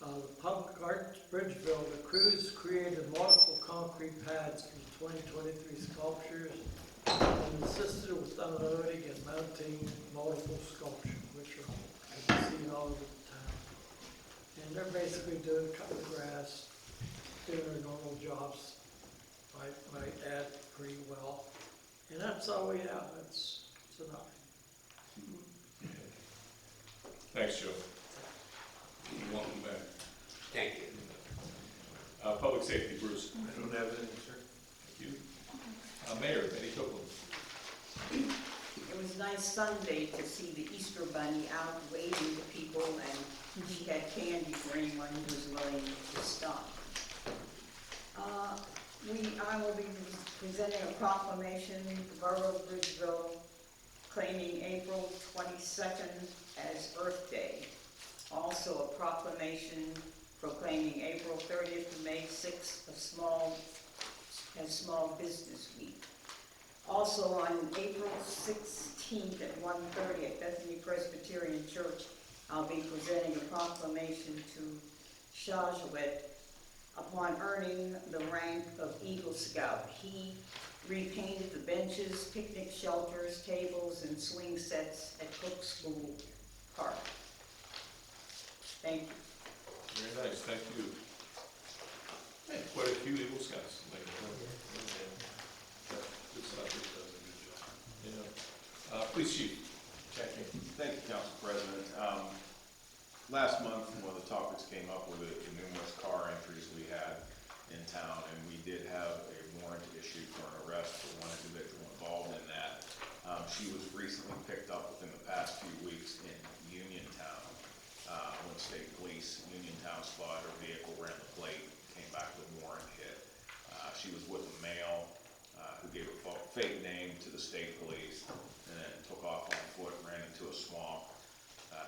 The Public Arts Bridgeville, the crews created multiple concrete pads for the 2023 sculptures and assisted with unloading and mounting multiple sculptures, which are seen all over the town. And they're basically doing cut the grass, doing their normal jobs, might add pretty well. And that's all we have, that's enough. Thanks, Joe. Welcome back. Thank you. Public Safety, Bruce. I don't have anything, sir. Thank you. Mayor, Betty Copeland. It was nice Sunday to see the Easter Bunny out waving to people, and he had candy for anyone who was willing to stop. I will be presenting a proclamation, the Borough of Bridgeville claiming April 22nd as Earth Day. Also a proclamation proclaiming April 30th to May 6th as Small Business Week. Also on April 16th at 1:30 at Bethany Presbyterian Church, I'll be presenting a proclamation to Shawjawet upon earning the rank of Eagle Scout. He repainted the benches, picnic shelters, tables, and swing sets at Cook School Park. Thank you. Very nice, thank you. Hey, quite a few Eagle Scouts. Like, good stuff. Yeah. Police chief, check in. Thank you, Council President. Last month, one of the topics came up with the numerous car entries we had in town, and we did have a warrant issued for an arrest for one individual involved in that. She was recently picked up within the past few weeks in Uniontown. When state police, Uniontown spotted her vehicle, ran the plate, came back with warrant hit. She was with a male who gave a fake name to the state police and then took off on foot, ran into a swamp.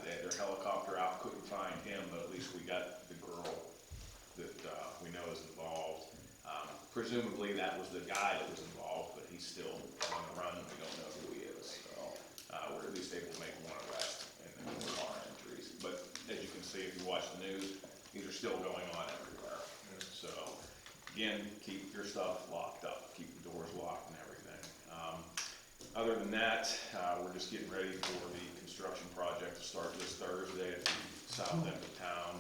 They had their helicopter out, couldn't find him, but at least we got the girl that we know is involved. Presumably that was the guy that was involved, but he's still on the run and we don't know who he is. So we're at least able to make one arrest in the car entries. But as you can see, if you watch the news, these are still going on everywhere. So again, keep your stuff locked up, keep the doors locked and everything. Other than that, we're just getting ready for the construction project to start this Thursday at the south end of town.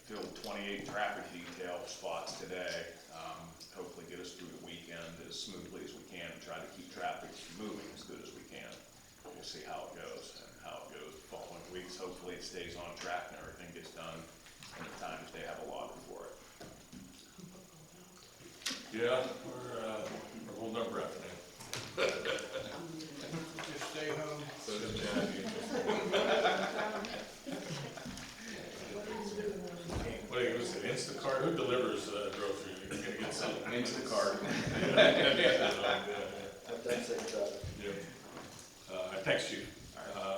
Filled 28 traffic detail spots today. Hopefully get us through the weekend as smoothly as we can and try to keep traffic moving as good as we can. We'll see how it goes and how it goes the following weeks. Hopefully it stays on track and everything gets done in the time that they have allotted for it. Yeah, we're holding our breath now. Just stay home. What do you say, Instacart, who delivers groceries? You're gonna get some. Instacart. That's it, Thanks, chief.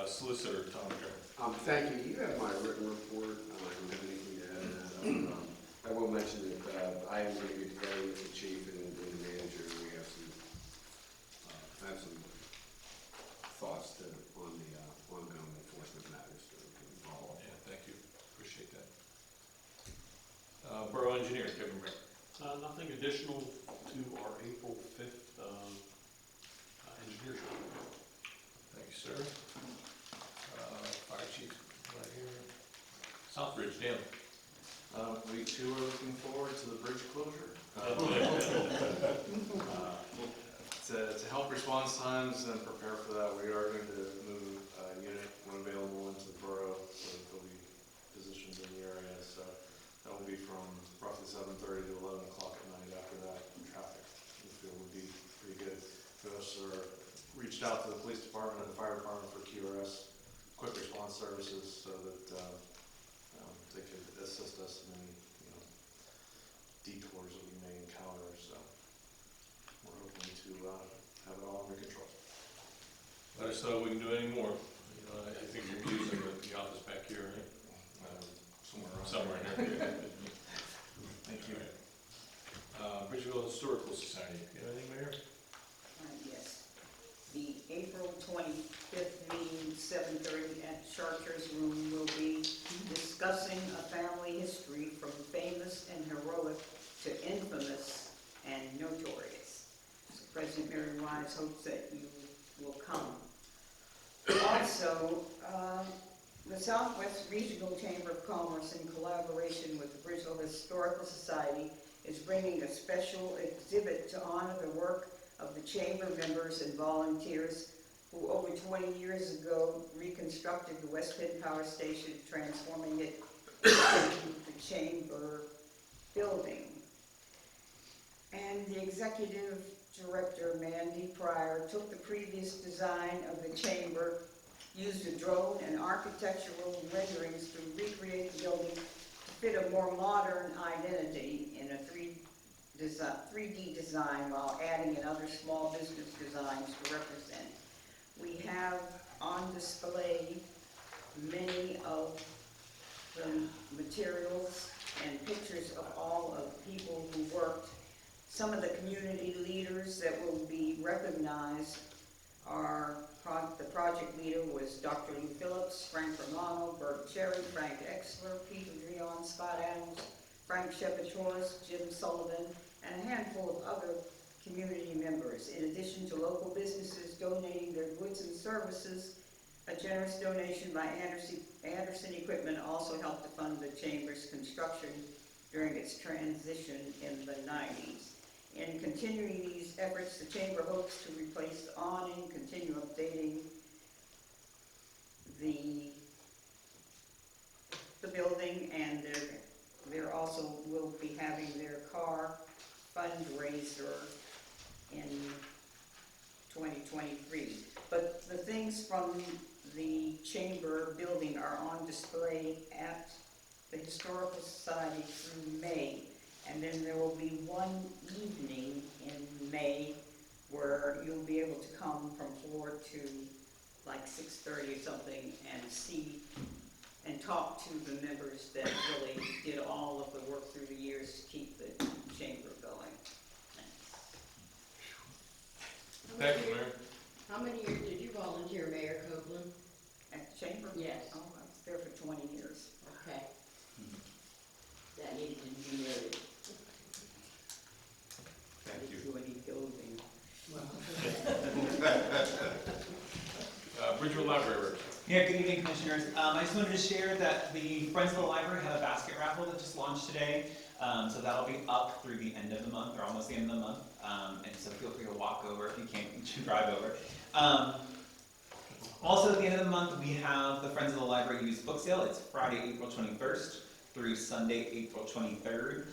Solicitor Tom McGovern. Thank you. You have my written report. I don't have anything to add. I will mention that I am going to be together with the chief and the manager. We have some thoughts on the ongoing enforcement matters that are involved. Yeah, thank you. Appreciate that. Borough Engineer Kevin Bear. Nothing additional to our April 5th engineer show. Thank you, sir. Fire chief, right here. Southbridge, Dan. We too are looking forward to the bridge closure. To help response times and prepare for that, we are going to move a unit when available into the borough, so there'll be positions in the area. So that will be from roughly 7:30 to 11 o'clock at night. After that, traffic we feel would be pretty good. We also reached out to the police department and the fire department for QRS, quick response services, so that they could assist us in any detours that we may encounter. So we're hoping to have it all under control. Let us know if we can do any more. I think you're using the office back here, right? Somewhere in there. Thank you. Bridgeville Historical Society. You have anything, Mayor? Yes. The April 25th meeting, 7:30 at Charters Room, will be discussing a family history from famous and heroic to infamous and notorious. So President Mary Wise hopes that you will come. Also, the Southwest Regional Chamber of Commerce, in collaboration with the Bridgeville Historical Society, is bringing a special exhibit to honor the work of the chamber members and volunteers who over 20 years ago reconstructed the West Penn Power Station, transforming it into the chamber building. And the executive director, Mandy Pryor, took the previous design of the chamber, used a drone and architectural renderings to recreate the building to fit a more modern identity in a 3D design while adding in other small business designs to represent. We have on display many of the materials and pictures of all of the people who worked. Some of the community leaders that will be recognized are, the project leader was Dr. Lee Phillips, Frank Romano, Bert Cherry, Frank Exler, Peter Dreon, Scott Adams, Frank Shepatoris, Jim Sullivan, and a handful of other community members. In addition to local businesses donating their goods and services, a generous donation by Anderson Equipment also helped to fund the Chamber's construction during its transition in the 90s. In continuing these efforts, the Chamber hopes to replace the awning, continue updating the building, and they're also will be having their car fundraiser in 2023. But the things from the Chamber building are on display at the Historical Society through May. And then there will be one evening in May where you'll be able to come from 4 to like 6:30 or something and see and talk to the members that really did all of the work through the years to keep the Chamber going. Thank you, Mayor. How many years did you volunteer, Mayor Copeland? At the Chamber? Yes. Oh, I was there for 20 years. Okay. That needed to be noted. Thank you. Do any building. Bridgeville Library Representative. Yeah, good evening, Commissioners. I just wanted to share that the Friends of the Library have a basket raffle that just launched today. So that'll be up through the end of the month, or almost the end of the month. And so feel free to walk over if you can't, you should drive over. Also, at the end of the month, we have the Friends of the Library Used Book Sale. It's Friday, April 21st through Sunday, April 23rd.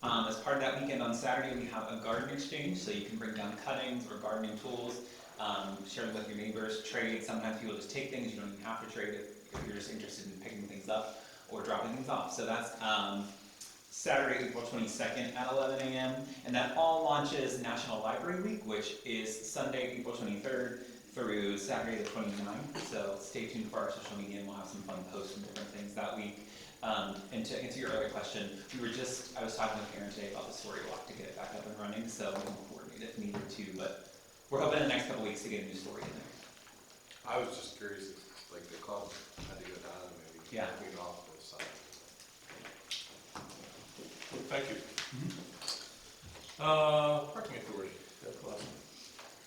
As part of that weekend on Saturday, we have a garden exchange, so you can bring down cuttings or gardening tools, share them with your neighbors, trade. Sometimes people just take things, you don't even have to trade if you're just interested in picking things up or dropping things off. So that's Saturday, April 22nd at 11 a.m. And that all launches National Library Week, which is Sunday, April 23rd through Saturday the 29th. So stay tuned for our social media, and we'll have some fun posts and different things that week. And to answer your other question, I was talking with Aaron today about the story walk to get it back up and running, so we can coordinate if needed to, but we're hoping in the next couple weeks to get a new story in there. I was just curious, if, like, the club had to go down and maybe clean off the side. Thank you. Parking Authority. Deb Clausen.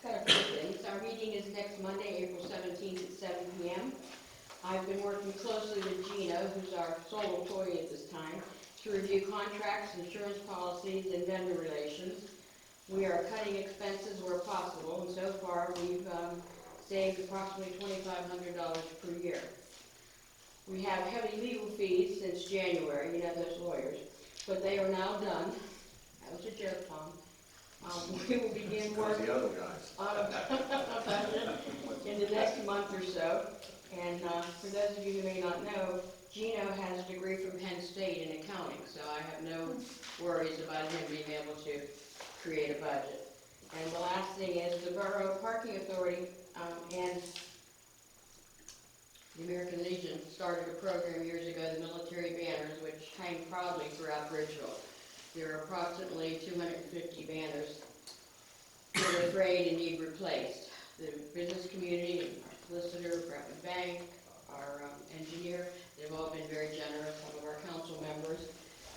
Got a few things. Our meeting is next Monday, April 17th at 7 p.m. I've been working closely with Gino, who's our sole employee at this time, to review contracts, insurance policies, and vendor relations. We are cutting expenses where possible, and so far we've saved approximately $2,500 per year. We have heavy legal fees since January, you know, those lawyers, but they are now done. That was a joke, Tom. We will begin work The other guys. on a budget in the next month or so. And for those of you who may not know, Gino has a degree from Penn State in accounting, so I have no worries about him being able to create a budget. And the last thing is the Borough Parking Authority and the American Legion started a program years ago, the military banners, which hang proudly throughout Bridgeville. There are approximately 250 banners that are frayed and need replaced. The business community, our solicitor, Brentwood Bank, our engineer, they've all been very generous. Some of our council members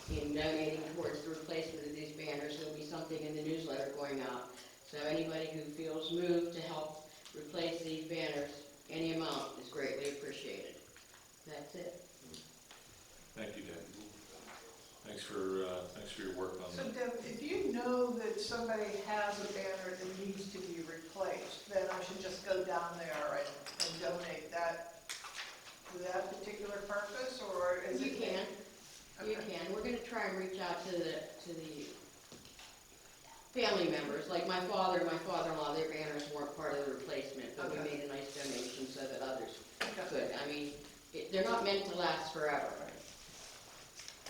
in donating towards the replacement of these banners. There'll be something in the newsletter going out. So anybody who feels moved to help replace these banners, any amount is greatly appreciated. That's it. Thank you, Deb. Thanks for your work on So that. Deb, if you know that somebody has a banner that needs to be replaced, then I should just go down there and donate that to that particular purpose, or is You it? can. You Okay. can. We're going to try and reach out to the family members, like my father and my father-in-law. Their banners weren't part of the replacement, but we Okay. made a nice donation so that others Okay. could. I mean, they're not meant to last forever.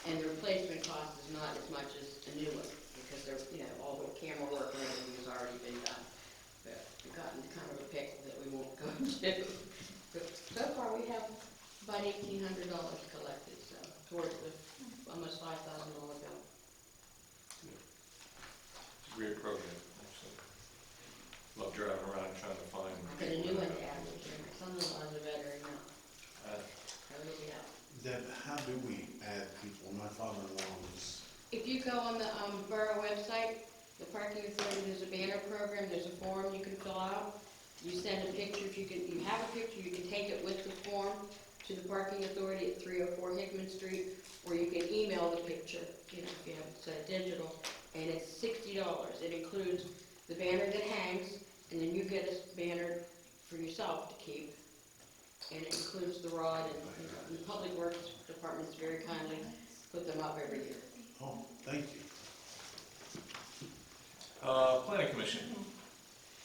And the replacement cost is not as much as a new one, if because they're, all the camera work and everything has already been done. But we've gotten kind of a pickle that we won't go into. But so far, we have about $1,800 collected, so towards the almost $5,000 bill. It's a great program, actually. Love driving around trying to find. I've got a new one to add this year. My son-in-law's a veteran now. Uh, So he'll be out. Deb, how do we add people? My father-in-law was, If you go on the borough website, the parking authority, there's a banner program, there's a form you can fill out. You send a picture, if you have a picture, you can take it with the form to the parking authority at 304 Hickman Street, or you can email the picture, if you have it set digital, and it's $60. It includes the banner that hangs, and then you get a banner for yourself to keep. And it includes the rod, and the Public Works Department's very kindly put them up every year. oh, thank you. Planning Commission.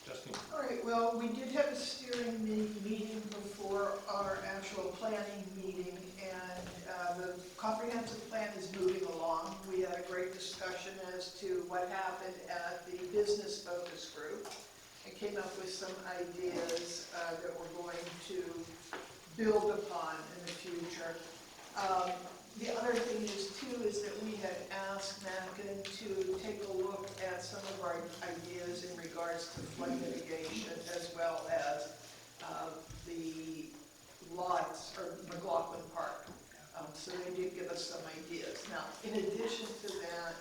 Justin. All right, well, we did have a steering meeting before our actual planning meeting, and the comprehensive plan is moving along. We had a great discussion as to what happened at the business focus group. I came up with some ideas that we're going to build upon in the future. The other thing is that we had asked Mackin to take a look at some of our ideas in regards to flood mitigation, as well as the lots, or McLaughlin Park. So they did give us some ideas. Now, in addition to that,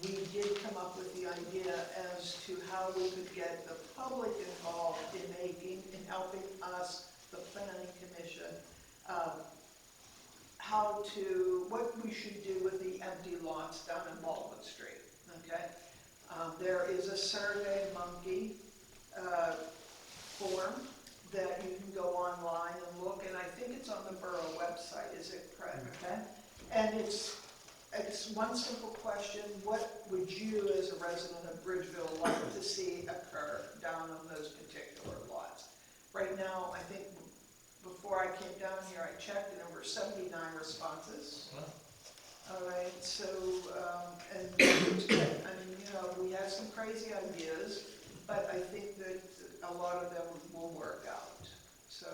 we did come up with the idea as to how we could get the public involved in helping us, the planning commission, what we should do with the empty lots down in Baldwin Street, okay? There is a Survey Monkey form that you can go online and look, and I think it's on the borough website, is it correct? Okay? And it's one simple question: what would you, as a resident of Bridgeville, like to see occur down on those particular lots? Right now, I think before I came down here, I checked, and there were 79 responses. Wow. All right, so, and it's good. I mean, we have some crazy ideas, but I think that a lot of them will work out. So,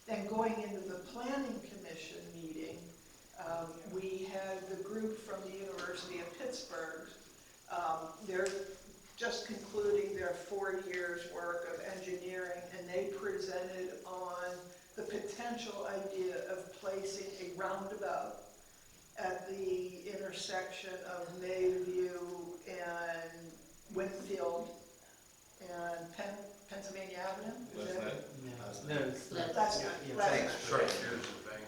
then going into the planning commission meeting, we had the group from the University of Pittsburgh. They're just concluding their 4 years' work of engineering, and they presented on the potential idea of placing a roundabout at the intersection of Mayview and Winfield and Pennsylvania Avenue. Is that it? Last night.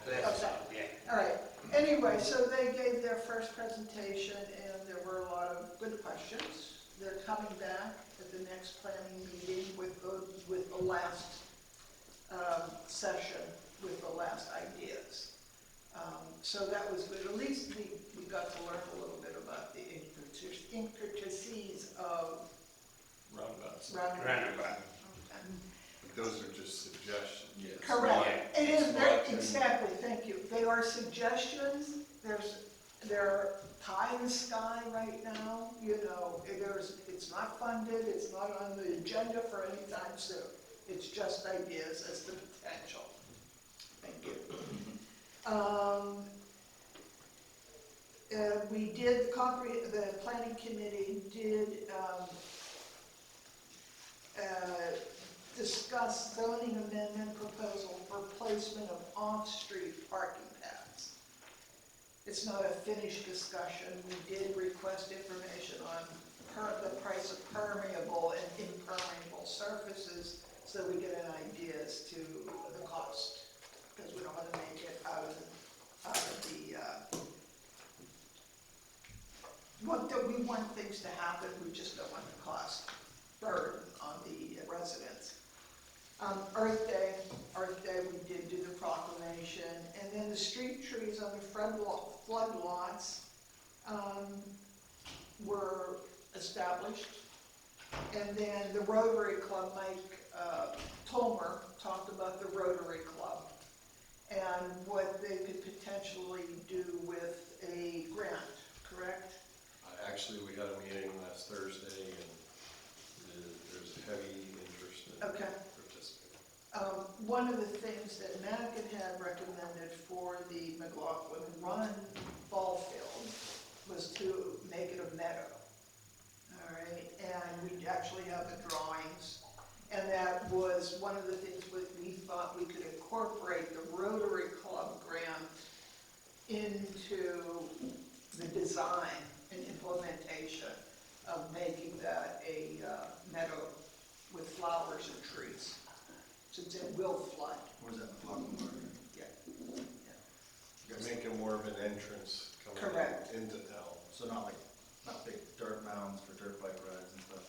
Okay. All right. Anyway, so they gave their first presentation, and there were a lot of good questions. They're coming back at the next planning meeting with the last session, with the last ideas. So that was good. At least we got to learn a little bit about the intricacies of Roundabouts. roundabout. Those are just suggestions. Yes. Correct. It is very, exactly, thank you. They are suggestions. They're pie in the sky right now. It's not funded, it's not on the agenda for any time soon. It's just ideas as the potential. Thank you. We did, the planning committee did discuss zoning amendment proposal for placement of off-street parking paths. It's not a finished discussion. We did request information on the price of permeable and impermeable surfaces, so we get an idea as to the cost, because we don't want to make it out of the we want things to happen, we just don't want the cost burden on the residents. Earth Day, we did do the proclamation, and then the street trees on the flood lots were established. And then the Rotary Club, Mike Tolmer talked about the Rotary Club and what they could potentially do with a grant, correct? Actually, we had a meeting last Thursday, and there's a heavy interest in Okay. participating. One of the things that Manikin had recommended for the McLaughlin Run ball field was to make it a meadow. All right, and we actually have the drawings. And that was one of the things we thought we could incorporate the Rotary Club grant into the design and implementation of making that a meadow with flowers and trees. Since it will flood. Where's that McLaughlin Park? Yeah. You're making more of an entrance coming Correct. into town. So not big dirt mounds for dirt bike rides and stuff.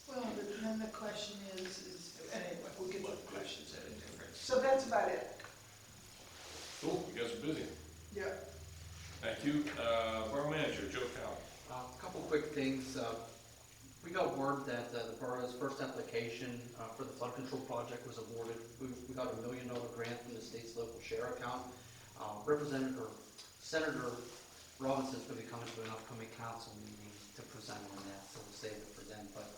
Well, then the question is, anyway, we'll get to the questions at a different. So that's about it. Cool, you guys are busy. Yeah. Thank you. Borough Manager, Joe Cowley. A couple quick things. We got word that the borough's first application for the flood control project was awarded. We got $1 million grant from the state's local share account. Senator Robinson's going to be coming to an upcoming council meeting to present on that, so we'll save it for then. But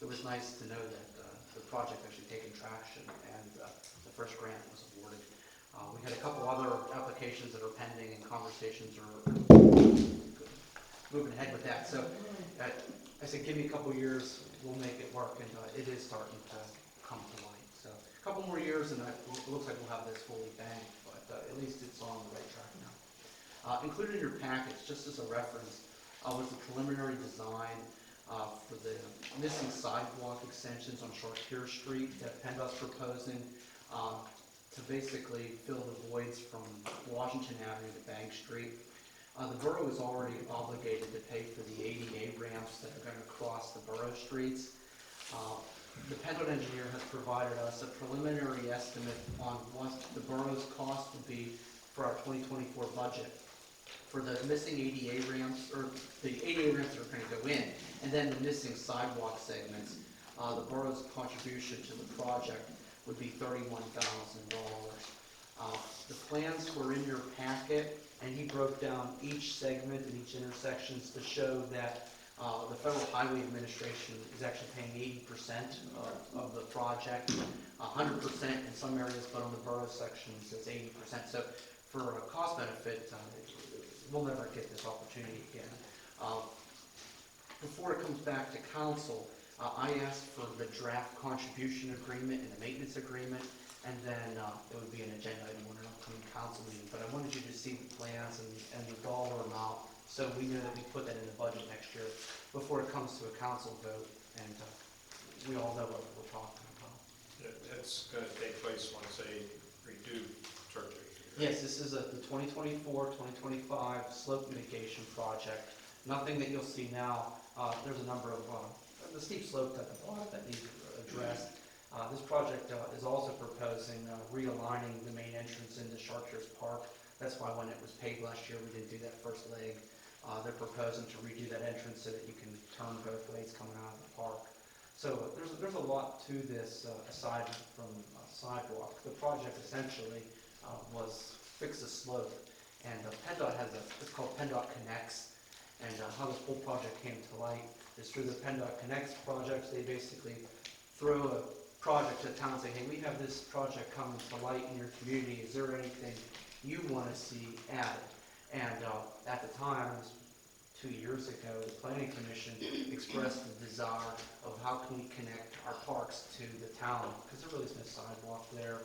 it was nice to know that the project actually taken traction and the first grant was awarded. We had a couple other applications that are pending and conversations are moving ahead with that. So I said, give me a couple years, we'll make it work, and it is starting to come to light. So a couple more years, and it looks like we'll have this fully banked, but at least it's on the right track now. Included in your package, just as a reference, was the preliminary design for the missing sidewalk extensions on Chartier Street that PennDOT's proposing to basically fill the voids from Washington Avenue to Bank Street. The borough is already obligated to pay for the ADA ramps that are going to cross the borough streets. The PennDOT engineer has provided us a preliminary estimate on what the borough's cost would be for our 2024 budget for the missing ADA ramps, or the ADA ramps that are going to go in, and then the missing sidewalk segments. The borough's contribution to the project would be $31,000. The plans were in your packet, and he broke down each segment and each intersections to show that the Federal Highway Administration is actually paying 80% of the project, 100% in some areas, but on the borough sections it's 80%. So for a cost benefit, we'll never get this opportunity again. Before it comes back to council, I asked for the draft contribution agreement and the maintenance agreement, and then it would be an agenda item on an upcoming council meeting. But I wanted you to see the plans and the dollar amount, so we know that we put that in the budget next year before it comes to a council vote, and we all know what we're talking about. It's going to take place once they redo Church Street. Yes, this is the 2024-2025 slope mitigation project. Nothing that you'll see now. There's a number of the steep slope at the bottom that needs addressed. This project is also proposing realigning the main entrance into Chartiers Park. That's why when it was paved last year, we didn't do that first leg. They're proposing to redo that entrance so that you can turn both ways coming out of the park. So there's a lot to this aside from sidewalk. The project essentially was fix the slope, and PennDOT has it's called PennDOT Connects, and how this whole project came to light is through the PennDOT Connects projects. They basically throw a project to town and say, hey, we have this project coming to light in your community. Is there anything you want to see added? And at the time, it was 2 years ago, the Planning Commission expressed the desire of how can we connect our parks to the town, because there really is no sidewalk there.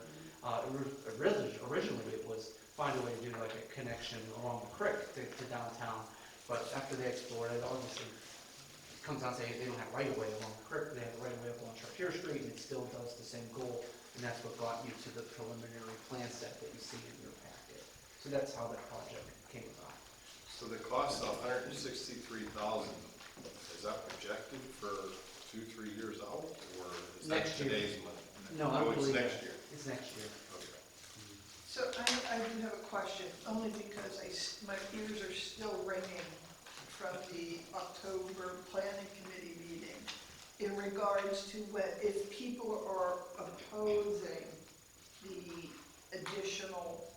Originally, it was find a way to do like a connection along the creek to downtown, but after they explored it, obviously it comes down to say they don't have right of way along the creek, they have right of way up on Chartier Street, and it still does the same goal, and that's what brought you to the preliminary plan set that you see in your packet. So that's how that project came about. So the cost of $163,000, is that projected for 2-3 years out, or is that Next year. today's money? No, I it's believe next year. It's next year. Okay. So I do have a question, only because my ears are still ringing from the October Planning Committee meeting in regards to if people are opposing the additional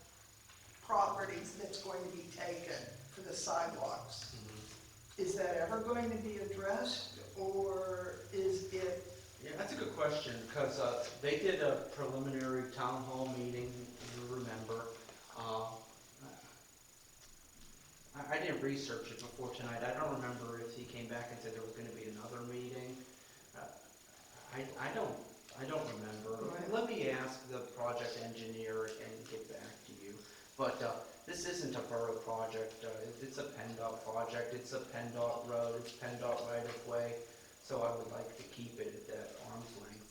properties that's going to be taken for the sidewalks. is that ever going to be addressed, or is it? Yeah, that's a good question, because they did a preliminary town hall meeting, if you remember. I didn't research it before tonight. I don't remember if he came back and said there was going to be another meeting. I don't remember. Let me ask the project engineer and get back to you. But this isn't a borough project. It's a PennDOT project. It's a PennDOT road. It's PennDOT right of way. So I would like to keep it at that arm's length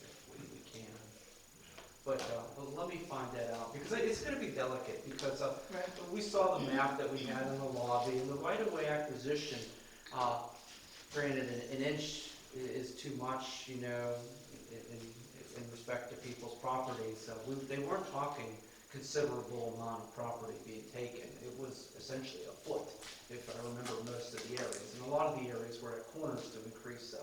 if we can. But let me find that out, because it's going to be delicate, because we saw the map that we had in the lobby, and the right-of-way acquisition, granted, an inch is too much, you know, in respect to people's property. So they weren't talking considerable amount of property being taken. It was essentially a foot, if I remember most of the areas. And a lot of the areas were at corners to increase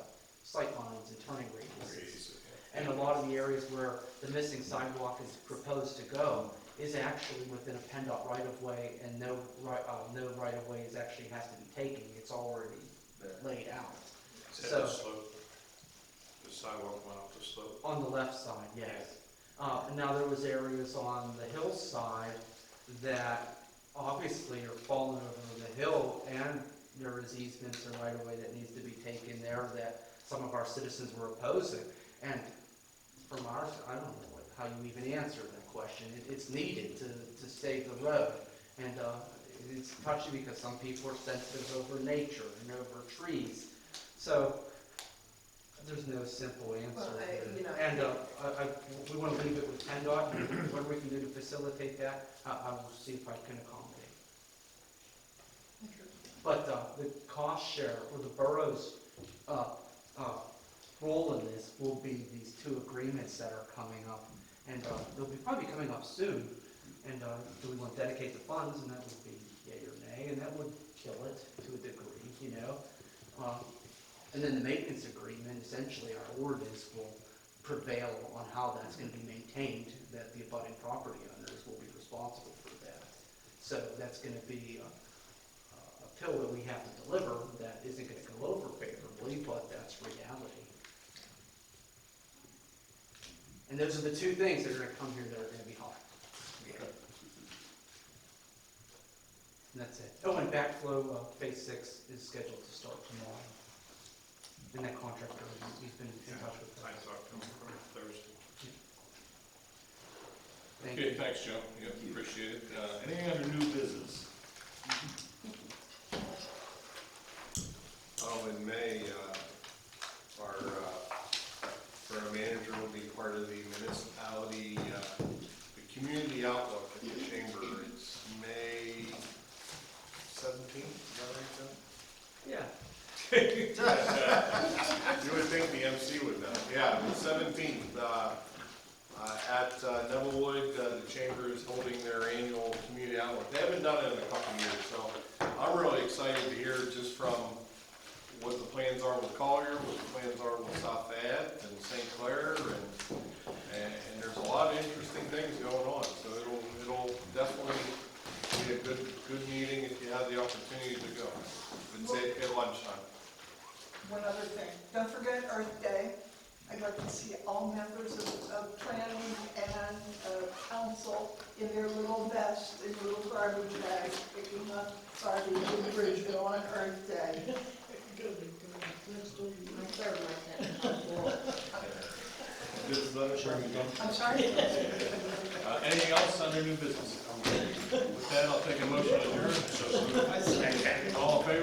sight lines and turning radiuses. And a lot of the areas where the missing sidewalk is proposed to go is actually within a PennDOT right-of-way, and no right-of-way actually has to be taken. It's already laid out. It's So, the slope. The sidewalk went off the slope. on the left side, yes. Now, there was areas on the hillside that obviously are falling over the hill, and there is easements and right-of-way that needs to be taken there that some of our citizens were opposing. And from our, I don't know how you even answer that question. It's needed to save the road. And it's touchy because some people are sensitive over nature and over trees. So there's no simple answer. Well, And we want to leave it with PennDOT, and whatever we can do to facilitate that, I will see if I can accommodate. But the cost share, or the borough's role in this, will be these two agreements that are coming up. And they'll be probably coming up soon. And do we want to dedicate the funds? And that would be yay or nay, and that would kill it to a degree, you know. And then the maintenance agreement, essentially our ordinance will prevail on how that's going to be maintained, that the abutting property owners will be responsible for that. So that's going to be a pill that we have to deliver that isn't going to go over favorably, but that's reality. And those are the two things that are going to come here that are going to be hard. And that's it. Oh, and backflow phase 6 is scheduled to start tomorrow. And that contractor, he's been in touch with I us. talked to him Thursday. Thank Okay, you. thanks, Joe. Yeah, appreciate it. Anything under new business? In May, our borough manager will be part of the municipality, the community outlook at the chamber. It's May 17th, is that right, Joe? Yeah. You would think the MC would know. Yeah, the 17th, at Nevillewood, the chamber is holding their annual community outlook. They haven't done it in a couple of years, so I'm really excited to hear just from what the plans are with Collier, what the plans are with South Fayette and St. Clair, and there's a lot of interesting things going on. So it'll definitely be a good meeting if you have the opportunity to go. It's at lunchtime. One other thing, don't forget Earth Day. I'd like to see all members of planning and council in their little vest and little garbage bags picking up garbage in Bridgeville on Earth Day. I'm sorry? Anything else under new business? With that, I'll take a motion to adjourn. All in favor?